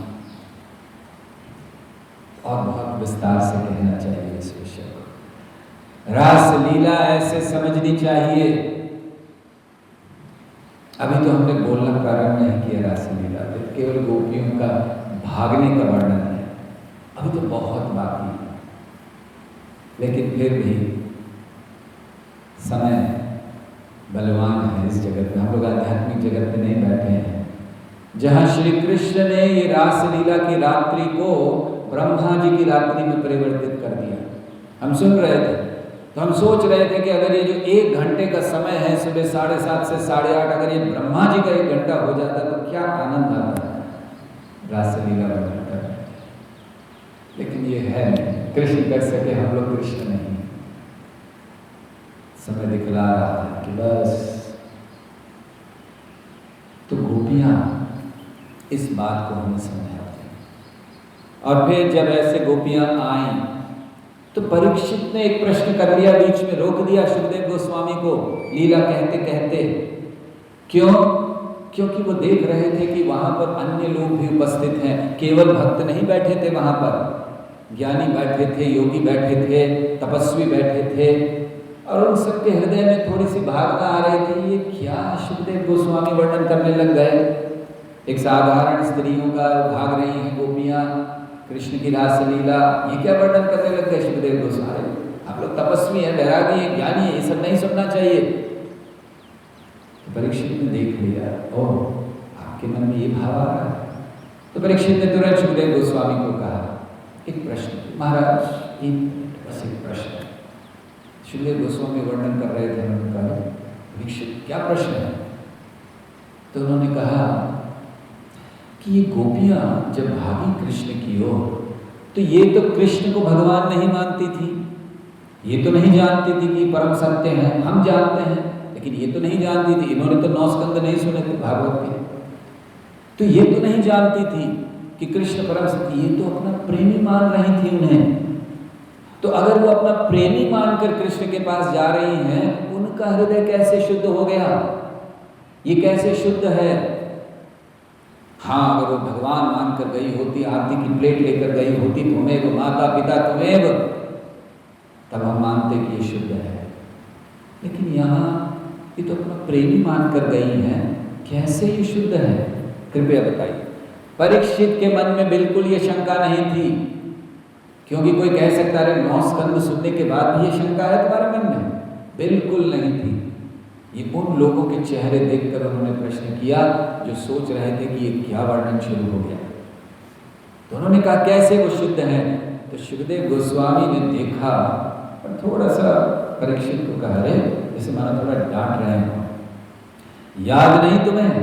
और बहुत विस्तार से कहना चाहिए इस विषय को। रास लीला ऐसे समझनी चाहिए। अभी तो हमने बोलना प्रारंभ नहीं किया रास लीला पे, केवल गोपियों का भागने का वर्णन है, अभी तो बहुत बाकी है। लेकिन फिर भी समय बलवान है इस जगत में। हम लोग आध्यात्मिक जगत में नहीं बैठे हैं जहाँ श्री कृष्ण ने ये रास लीला की रात्रि को ब्रह्मा जी की रात्रि में परिवर्तित कर दिया। हम सुन रहे थे तो हम सोच रहे थे कि अगर ये जो 1 घंटे का समय है सुबह 7:30 से 8:30, अगर ये ब्रह्मा जी का 1 घंटा हो जाता तो क्या आनंद आता है रास लीला वर्णन करने। लेकिन ये है नहीं, कृष्ण कर सके, हम लोग कृष्ण नहीं। समय दिखला रहा है कि बस। तो गोपियां इस बात को हमें समझाते हैं। और फिर जब ऐसे गोपियां आई तो परीक्षित ने एक प्रश्न कर दिया, बीच में रोक दिया सुखदेव गोस्वामी को लीला कहते कहते। क्यों? क्योंकि वो देख रहे थे कि वहां पर अन्य लोग भी उपस्थित हैं, केवल भक्त नहीं बैठे थे वहां पर, ज्ञानी बैठे थे, योगी बैठे थे, तपस्वी बैठे थे। और उन सबके हृदय में थोड़ी सी भावना आ रही थी, ये क्या सुखदेव गोस्वामी वर्णन करने लग गए। एक साधारण स्त्रियों का भाग रही हैं गोपियां, कृष्ण की रास लीला, ये क्या वर्णन करने लग गए सुखदेव गोस्वामी। आप लोग तपस्वी हैं, वैरागी हैं, ज्ञानी है, ये सब नहीं सुनना चाहिए। तो परीक्षित ने देख लिया, ओह आपके मन में ये भाव आ रहा है। तो परीक्षित ने तुरंत सुखदेव गोस्वामी को कहा, एक प्रश्न महाराज, बस एक प्रश्न। सुखदेव गोस्वामी वर्णन कर रहे थे, उन्होंने कहा परीक्षित क्या प्रश्न है। तो उन्होंने कहा कि ये गोपियां जब भागी कृष्ण की ओर, तो ये तो कृष्ण को भगवान नहीं मानती थी, ये तो नहीं जानती थी कि परम सत्य है, हम जानते हैं, लेकिन ये तो नहीं जानती थी। इन्होंने तो 9 स्कंद नहीं सुने थे भागवत के, तो ये तो नहीं जानती थी कि कृष्ण परम सत्य। ये तो अपना प्रेमी मान रही थी उन्हें। तो अगर वो अपना प्रेमी मानकर कृष्ण के पास जा रही हैं, उनका हृदय कैसे शुद्ध हो गया, ये कैसे शुद्ध है। हाँ, अगर वो भगवान मानकर गई होती, आरती की प्लेट लेकर गई होती, तुमेव माता पिता तुमेव, तब हम मानते कि ये शुद्ध है। लेकिन यहाँ ये तो अपना प्रेमी मानकर गई हैं, कैसे ये शुद्ध है, कृपया बताइए। परीक्षित के मन में बिल्कुल ये शंका नहीं थी, क्योंकि कोई कह सकता है 9 स्कंद सुनने के बाद भी ये शंका है तुम्हारे मन में, बिल्कुल नहीं थी। ये उन लोगों के चेहरे देखकर उन्होंने प्रश्न किया जो सोच रहे थे कि ये क्या वर्णन शुरू हो गया। तो उन्होंने कहा कैसे वो शुद्ध है। तो सुखदेव गोस्वामी ने देखा और थोड़ा सा परीक्षित को कहा, अरे जैसे माना थोड़ा डांट रहे हो, याद नहीं तुम्हें,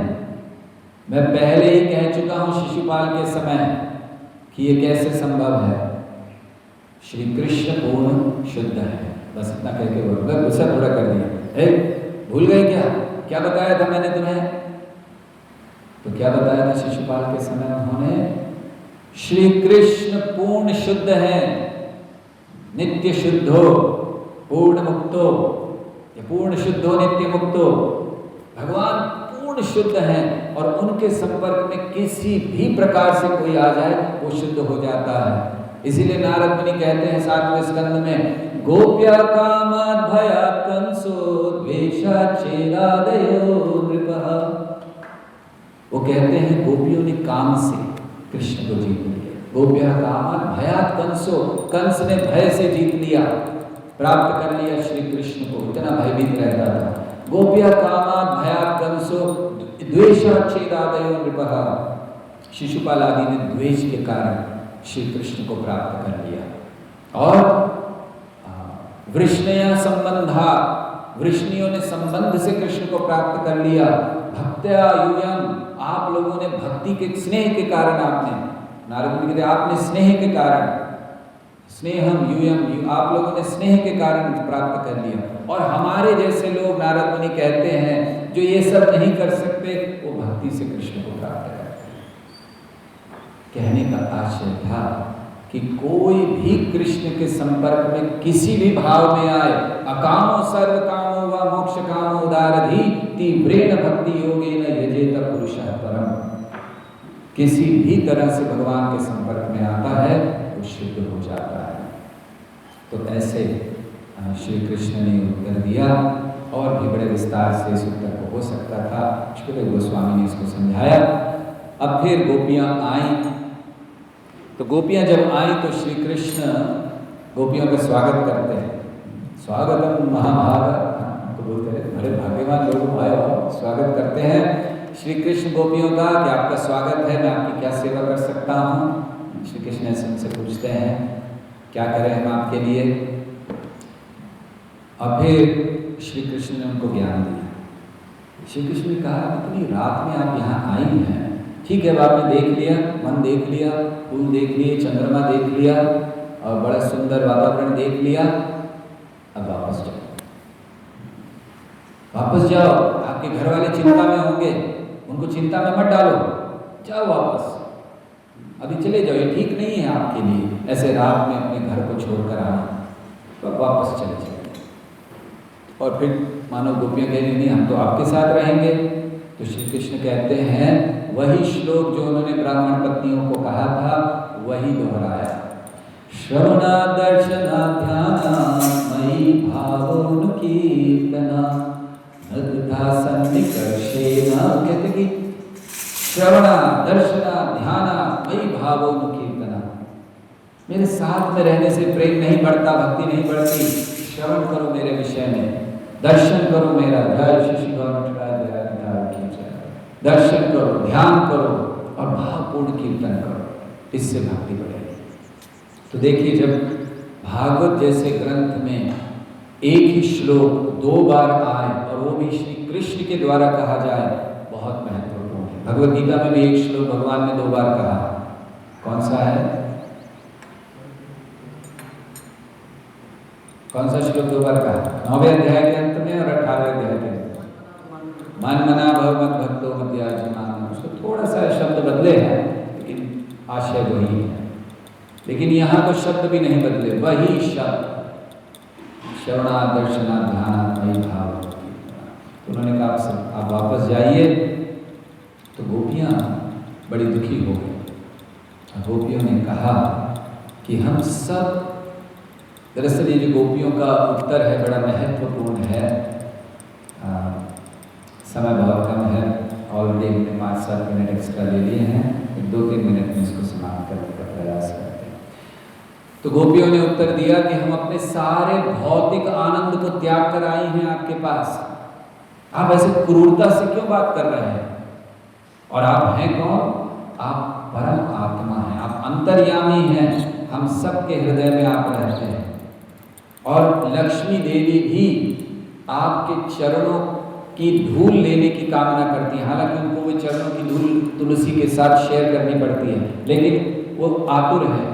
मैं पहले ही कह चुका हूं शिशुपाल के समय कि ये कैसे संभव है। श्री कृष्ण पूर्ण शुद्ध है। बस इतना कह के बोल, गुस्सा थोड़ा कर दिया, भूल गए क्या, क्या बताया था मैंने तुम्हें। तो क्या बताया था शिशुपाल के समय उन्होंने, श्री कृष्ण पूर्ण शुद्ध है, नित्य शुद्धो पूर्ण मुक्तो, या पूर्ण शुद्धो नित्य मुक्तो। भगवान पूर्ण शुद्ध हैं और उनके संपर्क में किसी भी प्रकार से कोई आ जाए वो शुद्ध हो जाता है। इसीलिए नारद मुनि कहते हैं 7वें स्कंद में, गोप्या कामात् भयात् कंसो द्वेषाच्छेदादयो नृपः। वो कहते हैं गोपियों ने काम से कृष्ण को जीत लिया। गोप्या कामात् भयात् कंसो, कंस ने भय से जीत लिया, प्राप्त कर लिया श्री कृष्ण को, इतना भयभीत रहता था। गोप्या कामात् भयात् कंसो द्वेषाच्छेदादयो नृपः। शिशुपाल आदि ने द्वेष के कारण श्री कृष्ण को प्राप्त कर लिया। और वृष्णया संबंधा, वृष्णियों ने संबंध से कृष्ण को प्राप्त कर लिया। भक्त्या यूयम, आप लोगों ने भक्ति के स्नेह के कारण, आपने नारद मुनि कहते आपने स्नेह के कारण, स्नेहम यूयम, आप लोगों ने स्नेह के कारण प्राप्त कर लिया। और हमारे जैसे लोग, नारद मुनि कहते हैं, जो ये सब नहीं कर सकते, वो भक्ति से कृष्ण को प्राप्त करते हैं। कहने का आशय था कि कोई भी कृष्ण के संपर्क में किसी भी भाव में आए, अकामो सर्व कामो व मोक्ष कामो उदारधि तीव्रेण भक्ति योगेन यजेत पुरुषः परम। किसी भी तरह से भगवान के संपर्क में आता है वो शुद्ध हो जाता है। तो ऐसे श्री कृष्ण ने उत्तर दिया और भी बड़े विस्तार से इस उत्तर को हो सकता था, शुक्र गोस्वामी ने इसको समझाया। अब फिर गोपियाँ आई, तो गोपियाँ जब आई तो श्री कृष्ण गोपियों का स्वागत करते हैं। स्वागतम महाभाग, हमको बोलते हैं बड़े भाग्यवान लोग आए हो, स्वागत करते हैं श्री कृष्ण गोपियों का कि आपका स्वागत है, मैं आपकी क्या सेवा कर सकता हूँ। श्री कृष्ण ऐसे उनसे पूछते हैं क्या करें हम आपके लिए। और फिर श्री कृष्ण ने उनको ज्ञान दिया। श्री कृष्ण ने कहा इतनी रात में आप यहाँ आई हैं, ठीक है, अब आपने देख लिया, मन देख लिया, फूल देख लिए, चंद्रमा देख लिया और बड़ा सुंदर वातावरण देख लिया, अब वापस जाओ, वापस जाओ। आपके घर वाले चिंता में होंगे, उनको चिंता में मत डालो, जाओ वापस, अभी चले जाओ, ये ठीक नहीं है आपके लिए ऐसे रात में अपने घर को छोड़कर आना, तो अब वापस चले जाओ। और फिर मानो गोपियाँ कह रही नहीं, हम तो आपके साथ रहेंगे। तो श्री कृष्ण कहते हैं वही श्लोक जो उन्होंने ब्राह्मण पत्नियों को कहा था वही दोहराया। श्रवणा दर्शना ध्याना मयि भावोनुकीर्तना नद्धा सन्निकर्षेण कहते श्रवणा दर्शना ध्याना मयि भावोनुकीर्तना, मेरे साथ में रहने से प्रेम नहीं बढ़ता, भक्ति नहीं बढ़ती। श्रवण करो मेरे विषय में, दर्शन करो मेरा, जय श्री दर्शन करो, ध्यान करो और भावपूर्ण कीर्तन करो, इससे भक्ति बढ़ेगी। तो देखिए जब भागवत जैसे ग्रंथ में एक ही श्लोक 2 बार आए और वो भी श्री कृष्ण के द्वारा कहा जाए, बहुत महत्वपूर्ण है। भगवद गीता में भी एक श्लोक भगवान ने 2 बार कहा, कौन सा है, कौन सा श्लोक 2 बार कहा? 9वें अध्याय के अंत में और 18वें अध्याय के अंत में। मन मना भव मत भक्तो मध्याजमान, उसको थोड़ा सा शब्द बदले हैं लेकिन आशय वही है। लेकिन यहाँ तो शब्द भी नहीं बदले, वही शब्द श्रवणा दर्शना ध्यान मयि भाव। उन्होंने कहा आप वापस जाइए। तो गोपियाँ बड़ी दुखी हो गई। गोपियों ने कहा कि हम सब, दरअसल ये जो गोपियों का उत्तर है बड़ा महत्वपूर्ण है। समय बहुत कम है, ऑलरेडी हमने 5-7 मिनट एक्स्ट्रा ले लिए हैं, 2-3 मिनट में इसको समाप्त करने का प्रयास करते हैं। तो गोपियों ने उत्तर दिया कि हम अपने सारे भौतिक आनंद को त्याग कर आई हैं आपके पास, आप ऐसे क्रूरता से क्यों बात कर रहे हैं? और आप हैं कौन? आप परम आत्मा हैं, आप अंतर्यामी हैं, हम सबके हृदय में आप रहते हैं। और लक्ष्मी देवी भी आपके चरणों की धूल लेने की कामना करती हैं, हालांकि उनको वो चरणों की धूल तुलसी के साथ शेयर करनी पड़ती है, लेकिन वो आतुर है,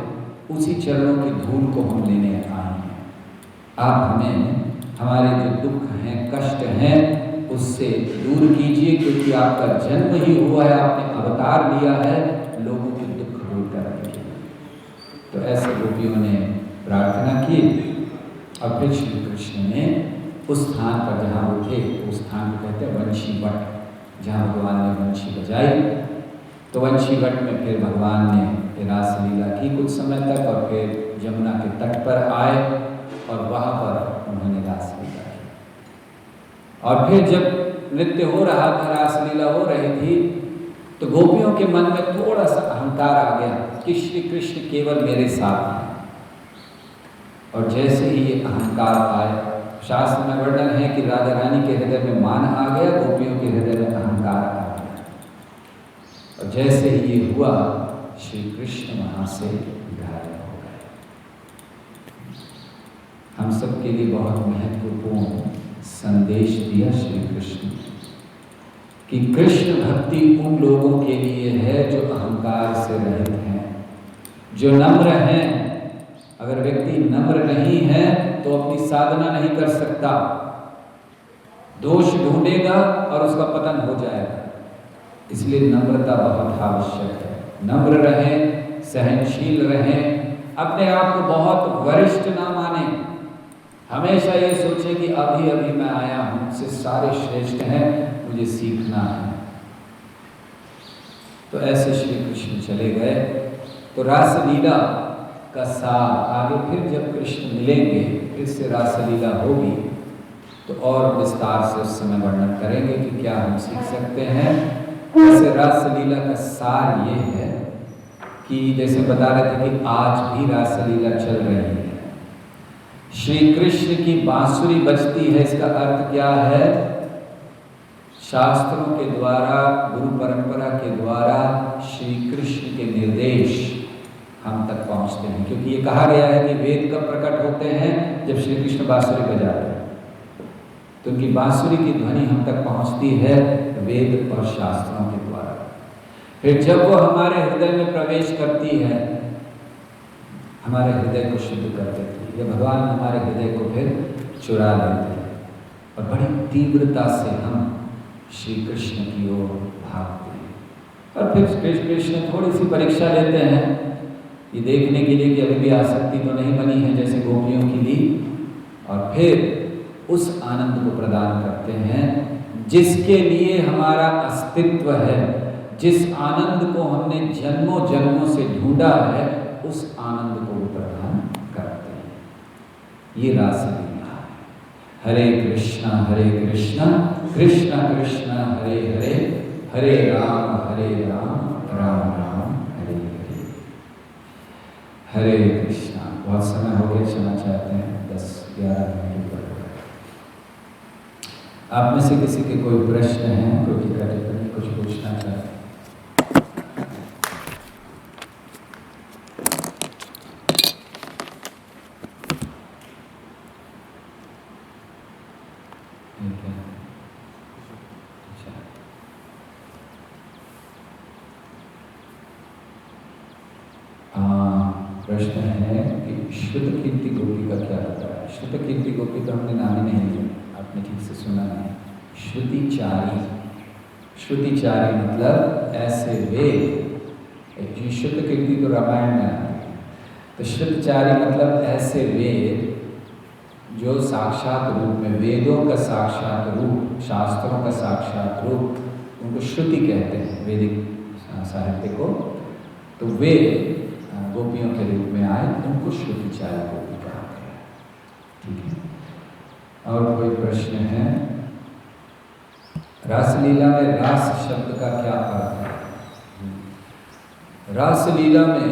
उसी चरणों की धूल को हम लेने आए हैं। आप हमें हमारे जो दुख हैं, कष्ट हैं, उससे दूर कीजिए, क्योंकि आपका जन्म ही हुआ है, आपने अवतार लिया है लोगों के दुख दूर करने के लिए। तो ऐसे गोपियों ने प्रार्थना की। और फिर श्री कृष्ण ने उस स्थान पर जहाँ वो थे, उस स्थान को कहते हैं वंशी वट, जहाँ भगवान ने वंशी बजाई। तो वंशी वट में फिर भगवान ने रास लीला की कुछ समय तक, और फिर यमुना के तट पर आए और वहाँ पर उन्होंने रास लीला की। और फिर जब नृत्य हो रहा था, रास लीला हो रही थी, तो गोपियों के मन में थोड़ा सा अहंकार आ गया कि श्री कृष्ण केवल मेरे साथ हैं। और जैसे ही ये अहंकार आया, शास्त्र में वर्णन है कि राधा रानी के हृदय में मान आ गया, गोपियों के हृदय में अहंकार आ गया। और जैसे ही ये हुआ, श्री कृष्ण वहाँ से गायब हो गए। हम सबके लिए बहुत महत्वपूर्ण संदेश दिया श्री कृष्ण कि कृष्ण भक्ति उन लोगों के लिए है जो अहंकार से रहित हैं, जो नम्र हैं। अगर व्यक्ति नम्र नहीं है तो अपनी साधना नहीं कर सकता, दोष ढूंढेगा और उसका पतन हो जाएगा। इसलिए नम्रता बहुत आवश्यक है। नम्र रहें, सहनशील रहें, अपने आप को बहुत वरिष्ठ ना माने। हमेशा ये सोचे कि अभी अभी मैं आया हूँ, मुझसे सारे श्रेष्ठ हैं, मुझे सीखना है। तो ऐसे श्री कृष्ण चले गए। तो रास लीला का सार आगे फिर जब कृष्ण मिलेंगे, फिर से रासलीला होगी तो और विस्तार से उस समय वर्णन करेंगे कि क्या हम सीख सकते हैं। जैसे रासलीला का सार ये है कि जैसे बता रहे थे कि आज भी रासलीला चल रही है, श्री कृष्ण की बांसुरी बजती है। इसका अर्थ क्या है? शास्त्रों के द्वारा, गुरु परंपरा के द्वारा श्री कृष्ण के निर्देश हम तक पहुंचते हैं, क्योंकि ये कहा गया है कि वेद कब प्रकट होते हैं? जब श्री कृष्ण बांसुरी बजाते हैं, तो उनकी बांसुरी की ध्वनि हम तक पहुंचती है वेद और शास्त्रों के द्वारा। फिर जब वो हमारे हृदय में प्रवेश करती है, हमारे हृदय को शुद्ध कर देती है, ये भगवान हमारे हृदय को फिर चुरा लेते हैं और बड़ी तीव्रता से हम श्री कृष्ण की ओर भागते हैं। और फिर कृष्ण थोड़ी सी परीक्षा लेते हैं ये देखने के लिए कि अभी भी आसक्ति तो नहीं बनी है जैसे गोपियों की ली, और फिर उस आनंद को प्रदान करते हैं जिसके लिए हमारा अस्तित्व है, जिस आनंद को हमने जन्मों जन्मों से ढूंढा है, उस आनंद को वो प्रदान करते हैं। ये रासलीला है। हरे कृष्णा कृष्ण कृष्ण हरे हरे, हरे राम राम राम हरे हरे। हरे कृष्णा। बहुत समय हो गया, क्षमा चाहते हैं, 10-11 मिनट ऊपर। आप में से किसी के कोई प्रश्न है, कोई टीका टिप्पणी, कुछ पूछना चाहते हैं? प्रश्न है कि श्रुत कीर्ति गोपी का क्या होता है? श्रुत कीर्ति गोपी तो हमने नाम ही नहीं लिया, आपने ठीक से सुना नहीं। श्रुतिचारी, श्रुतिचारी मतलब ऐसे वेद, श्रुत कीर्ति तो रामायण में आती है, तो श्रुतिचारी मतलब ऐसे वेद जो साक्षात रूप में, वेदों का साक्षात रूप, शास्त्रों का साक्षात रूप, उनको श्रुति कहते हैं वैदिक साहित्य को। तो वे गोपियों के रूप में आए, उनको श्रुतिचारी गोपी कहा गया। ठीक है, और कोई प्रश्न है? रासलीला में रास शब्द का क्या अर्थ है? रासलीला में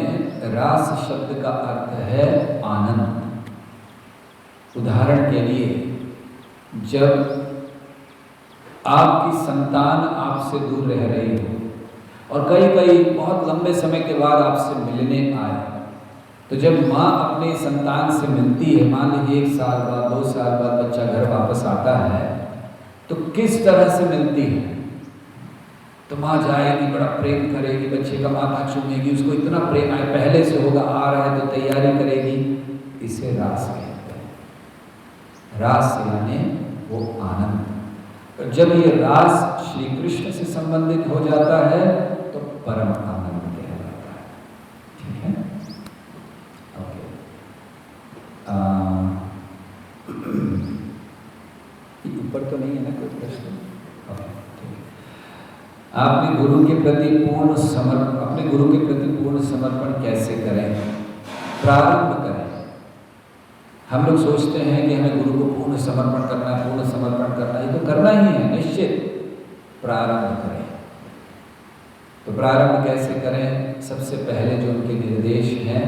रास शब्द का अर्थ है आनंद। उदाहरण के लिए, जब आपकी संतान आपसे दूर रह रही हो और कई बहुत लंबे समय के बाद आपसे मिलने आए, तो जब माँ अपने संतान से मिलती है, मान लीजिए 1 साल बाद, 2 साल बाद बच्चा घर वापस आता है, तो किस तरह से मिलती है? तो माँ जाएगी, बड़ा प्रेम करेगी, बच्चे का माथा चूमेगी, उसको इतना प्रेम आए, पहले से होगा, आ रहा है तो तैयारी करेगी। इसे रास कहते हैं। रास यानी वो आनंद। और जब ये रास श्री कृष्ण से संबंधित हो जाता है तो परम आनंद कहलाता है। ठीक है, ओके। ऊपर तो नहीं है ना कोई प्रश्न? ओके, ठीक है। आपने गुरु के प्रति पूर्ण समर्पण, अपने गुरु के प्रति पूर्ण समर्पण कैसे करें? प्रारंभ करें। हम लोग सोचते हैं कि हमें गुरु को पूर्ण समर्पण करना है, पूर्ण समर्पण करना है, तो करना ही है निश्चित। प्रारंभ करें। तो प्रारंभ कैसे करें? सबसे पहले जो उनके निर्देश हैं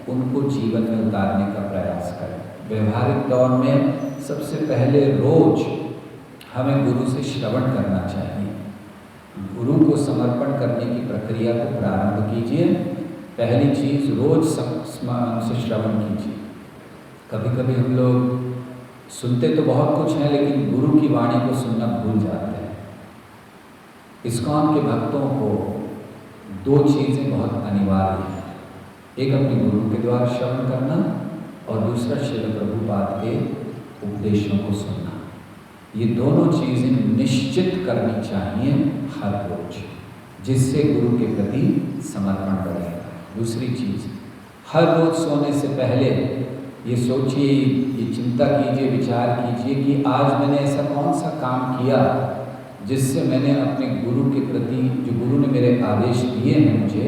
उनको जीवन में उतारने का प्रयास करें। व्यवहारिक दौर में सबसे पहले रोज हमें गुरु से श्रवण करना चाहिए। गुरु को समर्पण करने की प्रक्रिया को प्रारंभ कीजिए। पहली चीज़, रोज उनसे श्रवण कीजिए। कभी कभी हम लोग सुनते तो बहुत कुछ है, लेकिन गुरु की वाणी को सुनना भूल जाते हैं। इस्कॉन के भक्तों को 2 चीज़ें बहुत अनिवार्य हैं। एक अपने गुरु के द्वारा श्रवण करना और दूसरा श्रील प्रभुपाद के उपदेशों को सुनना। ये दोनों चीज़ें निश्चित करनी चाहिए हर रोज, जिससे गुरु के प्रति समर्पण बढ़ेगा। दूसरी चीज़, हर रोज सोने से पहले ये सोचिए, ये चिंता कीजिए, विचार कीजिए कि आज मैंने ऐसा कौन सा काम किया जिससे मैंने अपने गुरु के प्रति, जो गुरु ने मेरे आदेश दिए हैं मुझे,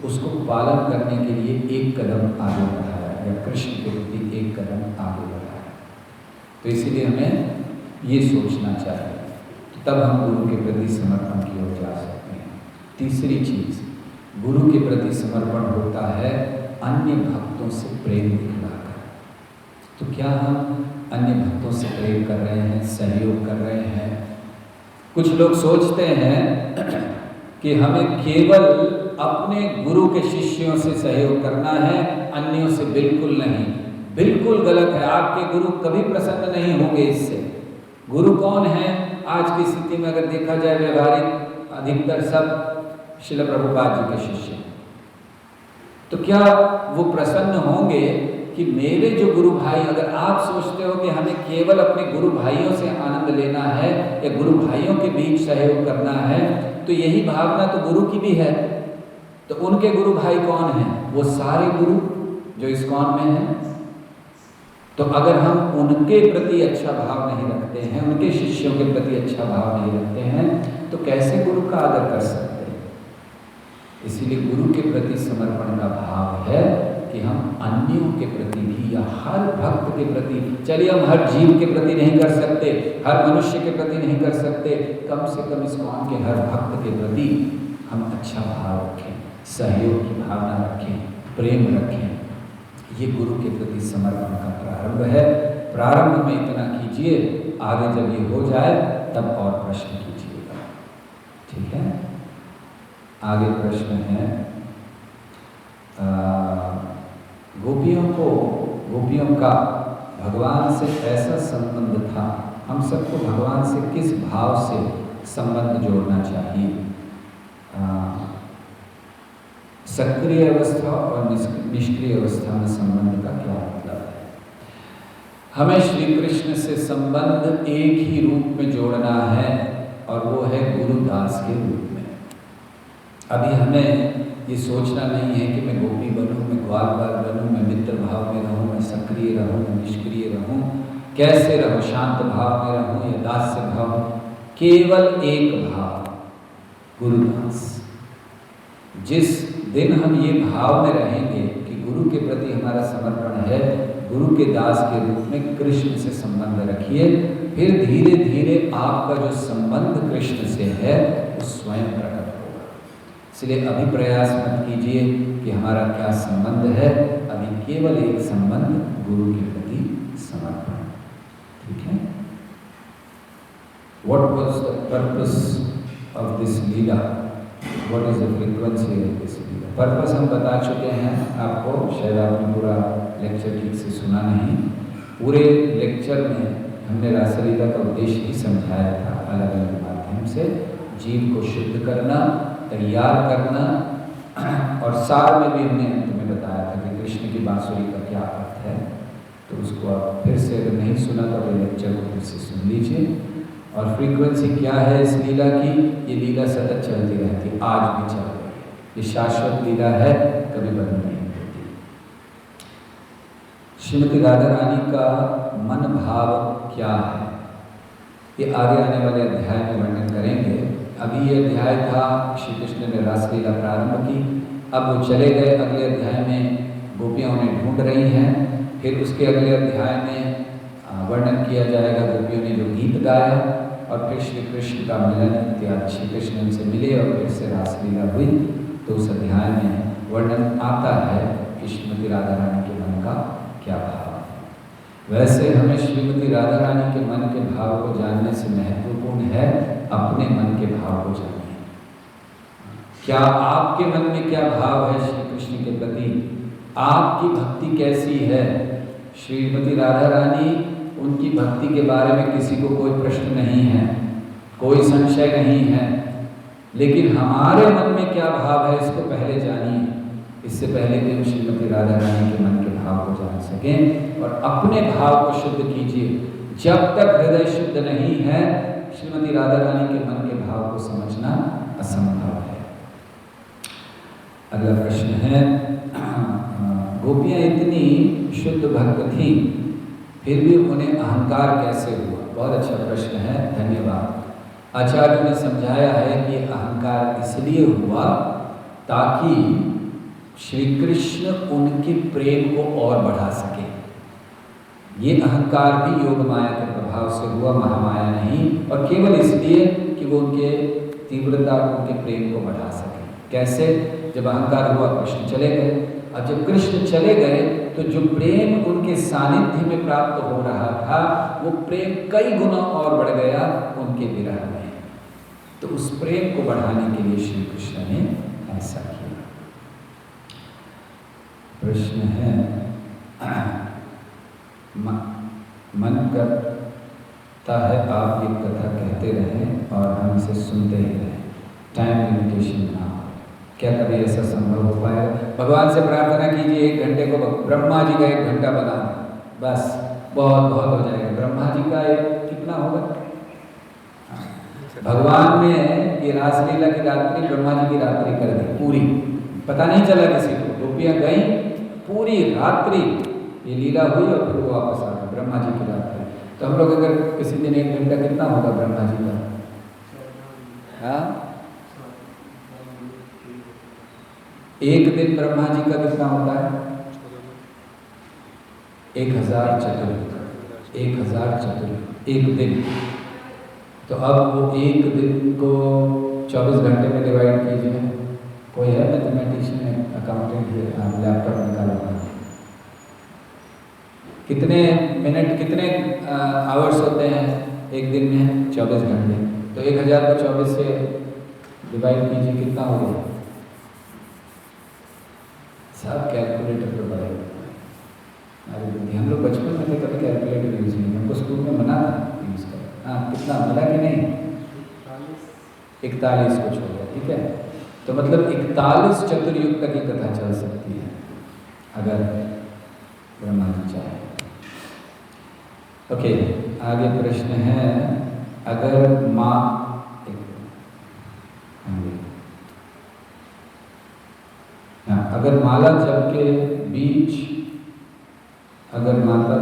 उसको पालन करने के लिए एक कदम आगे बढ़ा। या कृष्ण के प्रति एक कदम आगे बढ़ा है। तो इसीलिए हमें ये सोचना चाहिए, तब हम गुरु के प्रति समर्पण की ओर जा सकते हैं। तीसरी चीज, गुरु के प्रति समर्पण होता है अन्य भक्तों से प्रेम दिखलाकर। तो क्या हम अन्य भक्तों से प्रेम कर रहे हैं, सहयोग कर रहे हैं? कुछ लोग सोचते हैं कि हमें केवल अपने गुरु के शिष्यों से सहयोग करना है, अन्यों से बिल्कुल नहीं। बिल्कुल गलत है। आपके गुरु कभी प्रसन्न नहीं होंगे इससे। गुरु कौन है? आज की स्थिति में अगर देखा जाए, व्यवहारिक अधिकतर सब श्रील प्रभुपाद जी के शिष्य हैं। तो क्या वो प्रसन्न होंगे कि मेरे जो गुरु भाई, अगर आप सोचते हो कि हमें केवल अपने गुरु भाइयों से आनंद लेना है या गुरु भाइयों के बीच सहयोग करना है, तो यही भावना तो गुरु की भी है। तो उनके गुरु भाई कौन हैं? वो सारे गुरु जो इस्कॉन में हैं। तो अगर हम उनके प्रति अच्छा भाव नहीं रखते हैं, उनके शिष्यों के प्रति अच्छा भाव नहीं रखते हैं, तो कैसे गुरु का आदर कर सकते हैं? इसीलिए गुरु के प्रति समर्पण का भाव है कि हम अन्यों के प्रति भी, या हर भक्त के प्रति, चलिए हम हर जीव के प्रति नहीं कर सकते, हर मनुष्य के प्रति नहीं कर सकते, कम से कम इस्कॉन के हर भक्त के प्रति हम अच्छा भाव रखें, सहयोग की भावना रखें, प्रेम रखें। ये गुरु के प्रति समर्पण का प्रारंभ है। प्रारंभ में इतना कीजिए, आगे जब ये हो जाए तब और प्रश्न कीजिएगा। ठीक है? आगे प्रश्न है, गोपियों का भगवान से ऐसा संबंध था, हम सबको भगवान से किस भाव से संबंध जोड़ना चाहिए? सक्रिय अवस्था और निष्क्रिय अवस्था में संबंध का क्या मतलब है? हमें श्री कृष्ण से संबंध एक ही रूप में जोड़ना है, और वो है गुरु दास के रूप में। अभी हमें ये सोचना नहीं है कि मैं गोपी बनूं, मैं ग्वाल बाल बनूं, मैं मित्र भाव में रहूं, मैं सक्रिय रहूं, मैं निष्क्रिय रहूं, कैसे रहूं, शांत भाव में रहूं या दास्य भाव। केवल एक भाव, गुरुदास। जिस दिन हम ये भाव में रहेंगे कि गुरु के प्रति हमारा समर्पण है, गुरु के दास के रूप में कृष्ण से संबंध रखिए, फिर धीरे धीरे आपका जो संबंध कृष्ण से है वो स्वयं प्रकट होगा। इसलिए अभी प्रयास मत कीजिए कि हमारा क्या संबंध है, अभी केवल एक संबंध, गुरु के प्रति समर्पण। ठीक है? What was the purpose of this Leela? What is the frequency of this Leela? Purpose हम बता चुके हैं आपको, शायद आपने पूरा लेक्चर ठीक से सुना नहीं। पूरे लेक्चर में हमने रासलीला का उद्देश्य ही समझाया था, अलग अलग माध्यम से जीव को शुद्ध करना, तैयार करना, और सार में भी हमने अंत में बताया था कि कृष्ण की बांसुरी का क्या अर्थ है। तो उसको आप फिर से, अगर नहीं सुना तो अपने लेक्चर को फिर से सुन लीजिए। और फ्रीक्वेंसी क्या है इस लीला की? ये लीला सतत चलती रहती, आज भी चल रही है। ये शाश्वत लीला है, कभी बंद नहीं होती। श्रीमती राधा रानी का मन भाव क्या है, ये आगे आने वाले अध्याय में वर्णन करेंगे। अभी ये अध्याय था, श्री कृष्ण ने रासलीला प्रारंभ की, अब वो चले गए। अगले अध्याय में गोपियाँ उन्हें ढूंढ रही हैं। फिर उसके अगले अध्याय में वर्णन किया जाएगा गोपियों ने जो गीत गाया, और फिर श्री कृष्ण का मिलन इत्यादि। श्री कृष्ण उनसे मिले और फिर से रासलीला हुई। तो उस अध्याय में वर्णन आता है कि श्रीमती राधा रानी के मन का क्या भाव है। वैसे हमें श्रीमती राधा रानी के मन के भाव को जानने से महत्वपूर्ण है अपने मन के भाव को जानना। क्या आपके मन में क्या भाव है श्री कृष्ण के प्रति? आपकी भक्ति कैसी है? श्रीमती राधा रानी, उनकी भक्ति के बारे में किसी को कोई प्रश्न नहीं है, कोई संशय नहीं है, लेकिन हमारे मन में क्या भाव है इसको पहले जानिए, इससे पहले कि हम श्रीमती राधा रानी के मन के भाव को जान सकें। और अपने भाव को शुद्ध कीजिए। जब तक हृदय शुद्ध नहीं है, श्रीमती राधा रानी के मन के भाव को समझना असंभव है। अगला प्रश्न है, गोपियाँ इतनी शुद्ध भक्त थीं, फिर भी उन्हें अहंकार कैसे हुआ? बहुत अच्छा प्रश्न है, धन्यवाद। आचार्य ने समझाया है कि अहंकार इसलिए हुआ ताकि श्री कृष्ण उनके प्रेम को और बढ़ा सके। ये अहंकार भी योग माया के प्रभाव से हुआ, महामाया नहीं, और केवल इसलिए कि वो उनके तीव्रता, उनके प्रेम को बढ़ा सके। कैसे? जब अहंकार हुआ कृष्ण चले गए, अब जब कृष्ण चले गए तो जो प्रेम उनके सानिध्य में प्राप्त हो रहा था वो प्रेम कई गुना और बढ़ गया उनके विरह में। तो उस प्रेम को बढ़ाने के लिए श्री कृष्ण ने ऐसा किया। प्रश्न है, मन करता है आप ये कथा कहते रहें और हम इसे सुनते ही रहें, टाइम लिमिटेशन ना हो, क्या कभी ऐसा संभव हो पाए? भगवान से प्रार्थना कीजिए 1 घंटे को ब्रह्मा जी का 1 घंटा बना, बस बहुत बहुत हो जाएगा। ब्रह्मा जी का कितना होगा? भगवान ने ये रासलीला की रात्रि ब्रह्मा जी की रात्रि कर दी पूरी, पता नहीं चला किसी को। गोपियाँ गई, पूरी रात्रि ये लीला हुई और फिर वो वापस आ गए, ब्रह्मा जी की रात्रि। तो हम लोग अगर किसी दिन 1 घंटा कितना होगा ब्रह्मा जी का? हाँ, 1 दिन ब्रह्मा जी का कितना होता है? 1000 चतुर्युग, 1000 चतुर्युग 1 दिन। तो अब वो 1 दिन को 24 घंटे में डिवाइड कीजिए। कोई है मैथमेटिशियन, अकाउंटेंट है, लैपटॉप निकालो। कितने मिनट, कितने आवर्स होते हैं 1 दिन में? 24 घंटे। तो 1000 को 24 से डिवाइड कीजिए, कितना हो गया? सब कैलकुलेटर पर बड़े अरे बुद्धि, हम लोग बचपन में थे कभी कैलकुलेटर यूज नहीं, हमको स्कूल में मना था यूज कर। हाँ, कितना मिला कि नहीं? 41 कुछ हो गया, ठीक है। तो मतलब 41 चतुर्युग तक की कथा चल सकती है अगर ब्रह्मा जी चाहे। ओके, आगे प्रश्न है, अगर माँ अगर माला जप के बीच अगर माता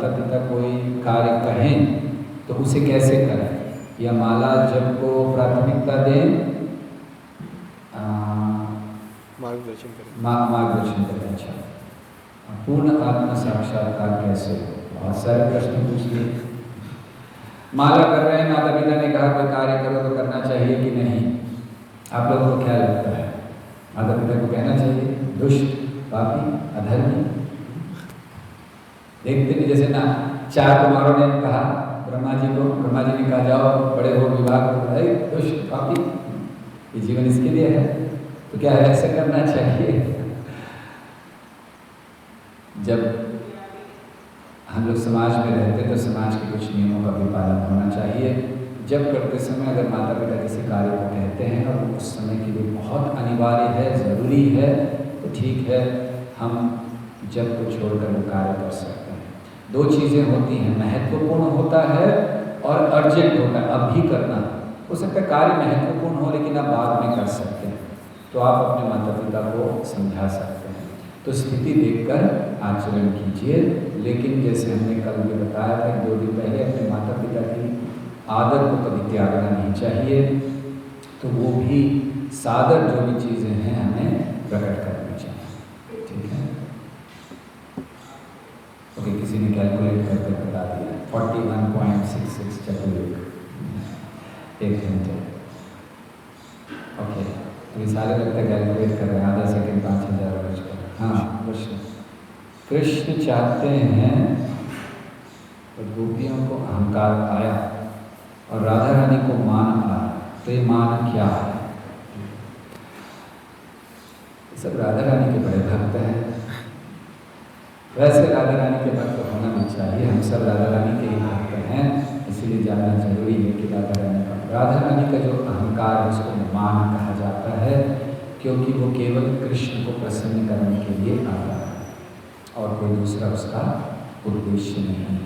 पिता कोई कार्य कहें तो उसे कैसे करें? या माला जप को प्राथमिकता दें? मार्गदर्शन करें। अच्छा, पूर्ण आत्म साक्षात्कार कैसे? बहुत सारे प्रश्न पूछ लिए। माला कर रहे हैं, माता पिता ने कहा कोई कार्य करो तो करना चाहिए कि नहीं? आप लोगों को क्या लगता है? माता पिता को कहना चाहिए? दुष्ट, पापी, अधर्मी? देखते नहीं, जैसे ना 4 कुमारों ने कहा ब्रह्मा जी को, ब्रह्मा जी ने कहा जाओ बड़े हो विवाह को, दुष्ट पापी, ये जीवन इसके लिए है, तो क्या ऐसे करना चाहिए? जब हम लोग समाज में रहते हैं तो समाज के कुछ नियमों का भी पालन होना चाहिए। जब करते समय अगर माता पिता किसी कार्य को कहते हैं और उस समय के लिए बहुत अनिवार्य है, ज़रूरी है, तो ठीक है, हम जब को छोड़कर वो कार्य कर सकते हैं। 2 चीज़ें होती हैं, महत्वपूर्ण होता है और अर्जेंट होता है, अब भी करना। हो सकता है कार्य महत्वपूर्ण हो लेकिन आप बाद में कर सकते हैं, तो आप अपने माता पिता को समझा सकते हैं। तो स्थिति देखकर आचरण कीजिए, लेकिन जैसे हमने कल भी बताया था 2 दिन पहले, अपने माता पिता की आदर को कभी त्यागना नहीं चाहिए। तो वो भी सादर जो भी चीज़ें हैं हमें प्रकट करनी चाहिए, ठीक है। ओके, किसी ने कैलकुलेट करके बता दिया 41.66 चतुर्युग 1 घंटे। ओके, तो ये सारे लगता है कैलकुलेट कर रहे हैं, आधा सेकंड 5000 वर्ष का। हाँ, प्रश्न, कृष्ण चाहते हैं और गोपियों को अहंकार आया और राधा रानी को मान आया, तो ये मान क्या है? सब राधा रानी के बड़े भक्त हैं। वैसे राधा रानी के भक्त होना भी चाहिए, हम सब राधा रानी के ही भक्त हैं, इसीलिए जानना जरूरी है कि राधा रानी का जो अहंकार है उसको मान कहा जाता है, क्योंकि वो केवल कृष्ण को प्रसन्न करने के लिए आता है और कोई दूसरा उसका उद्देश्य नहीं है,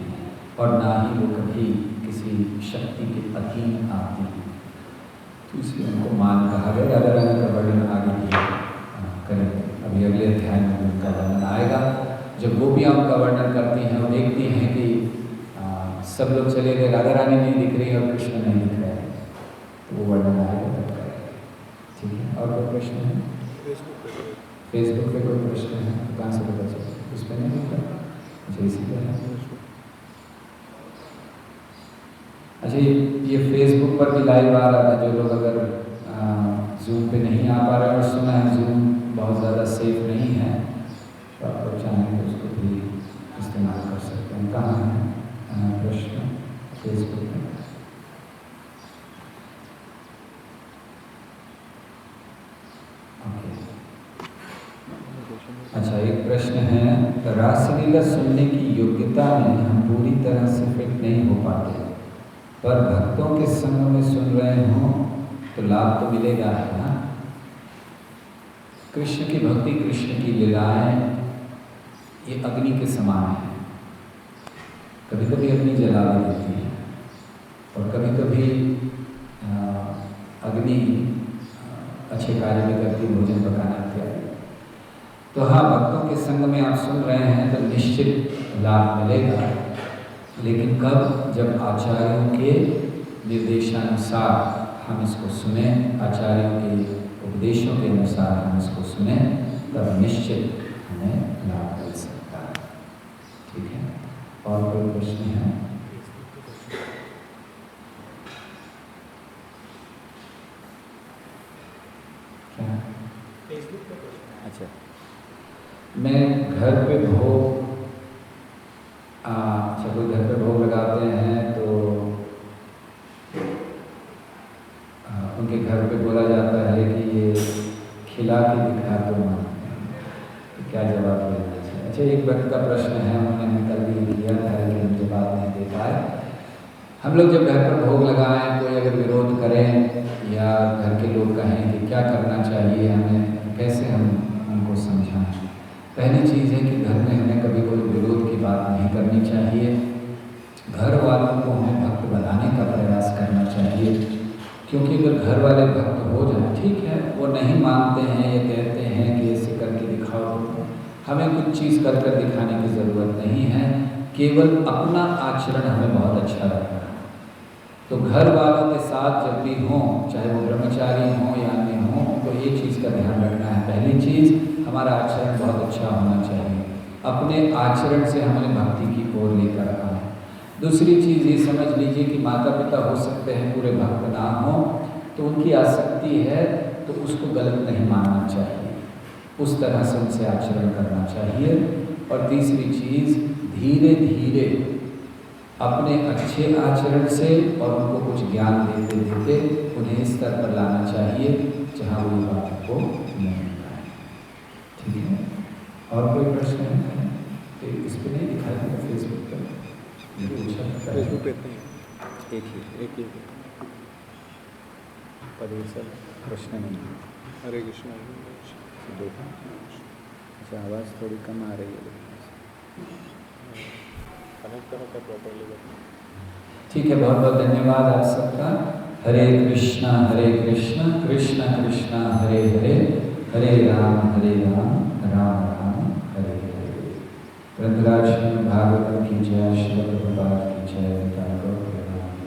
और ना ही वो कभी किसी शक्ति के अधीन आती है। तो इसलिए उनको मान कहा गया। राधा रानी का वर्णन आगे भी करेंगे, अभी अगले अध्याय में उनका वर्णन आएगा। जब गोपियाँ उनका वर्णन करती हैं और देखती हैं कि सब लोग चले गए, राधा रानी नहीं दिख रही और कृष्ण नहीं दिख रहे हैं, तो वो वर्णन आएगा तब करेंगे। ठीक है, और कोई प्रश्न है? फेसबुक पे कोई प्रश्न है? कहाँ से पता चला? उस पर नहीं होता? अच्छा, इसी पर है। अच्छा, ये फेसबुक पर भी लाइव आ रहा था। जो लोग अगर जूम पे नहीं आ पा रहे और सुना है जूम बहुत ज़्यादा सेफ नहीं है, तो आप लोग चाहें तो उसको भी इस्तेमाल कर सकते हैं। कहाँ है प्रश्न? फेसबुक में। अच्छा, एक प्रश्न है, रासलीला सुनने की योग्यता में हम पूरी तरह से फिट नहीं हो पाते, पर भक्तों के संग में सुन रहे हों तो लाभ तो मिलेगा है ना। कृष्ण की भक्ति, कृष्ण की लीलाएं ये अग्नि के समान है। कभी कभी अग्नि जला भी देती है और कभी कभी अग्नि अच्छे कार्य भी करती, भोजन पकाना इत्यादि। तो हाँ, भक्तों के संग में आप सुन रहे हैं तो निश्चित लाभ मिलेगा, लेकिन कब? जब आचार्यों के निर्देशानुसार हम इसको सुने, आचार्यों के उपदेशों के अनुसार हम इसको सुने, तब निश्चित हमें लाभ मिल सकता है। ठीक है, और कोई प्रश्न है? क्या? अच्छा, मैं घर पे भोग, अच्छा कोई घर पे भोग लगाते हैं तो उनके घर पे बोला जाता है कि ये खिला के दिखा दो मांगते हैं, तो क्या जवाब देना चाहिए? अच्छा, एक व्यक्ति का प्रश्न है, उन्होंने कल भी दिया था लेकिन हम जवाब नहीं दे पाए। हम लोग जब घर पर भोग लगाएं, कोई अगर विरोध करें या घर के लोग कहें कि क्या करना चाहिए हमें, कैसे हम उनको समझाएं? पहली चीज़ है कि घर में हमें कभी कोई विरोध की बात नहीं करनी चाहिए। घर वालों को हमें भक्त बनाने का प्रयास करना चाहिए, क्योंकि अगर घर वाले भक्त हो जाए, ठीक है, वो नहीं मानते हैं, ये कहते हैं कि ऐसे करके दिखाओ, हमें कुछ चीज़ कर कर दिखाने की ज़रूरत नहीं है, केवल अपना आचरण हमें बहुत अच्छा रखना है। तो घर वालों के साथ जब भी हों, चाहे वो ब्रह्मचारी हों या अन्य हों, तो ये चीज़ का ध्यान रखना है। पहली चीज़, हमारा आचरण बहुत अच्छा होना चाहिए, अपने आचरण से हमें भक्ति की ओर लेकर आए। दूसरी चीज़ ये समझ लीजिए कि माता पिता हो सकते हैं पूरे भक्त ना हो, तो उनकी आसक्ति है तो उसको गलत नहीं मानना चाहिए, उस तरह से उनसे आचरण करना चाहिए। और तीसरी चीज़, धीरे धीरे अपने अच्छे आचरण से और उनको कुछ ज्ञान देते देते उन्हें इस स्तर पर लाना चाहिए जहाँ वो बात को नहीं पाए। ठीक है, और कोई प्रश्न है? तो इस पर नहीं दिखाई देगा फेसबुक पर, फेसबुक पे एक ही सर प्रश्न नहीं है। हरे कृष्णा। देखा, अच्छा आवाज़ थोड़ी कम आ रही है, ठीक है, बहुत बहुत धन्यवाद आप सबका। हरे कृष्णा कृष्ण कृष्णा हरे हरे, हरे राम राम राम हरे हरे। ग्रंथराज भागवतम की जय, श्री प्रभुपाद की जय।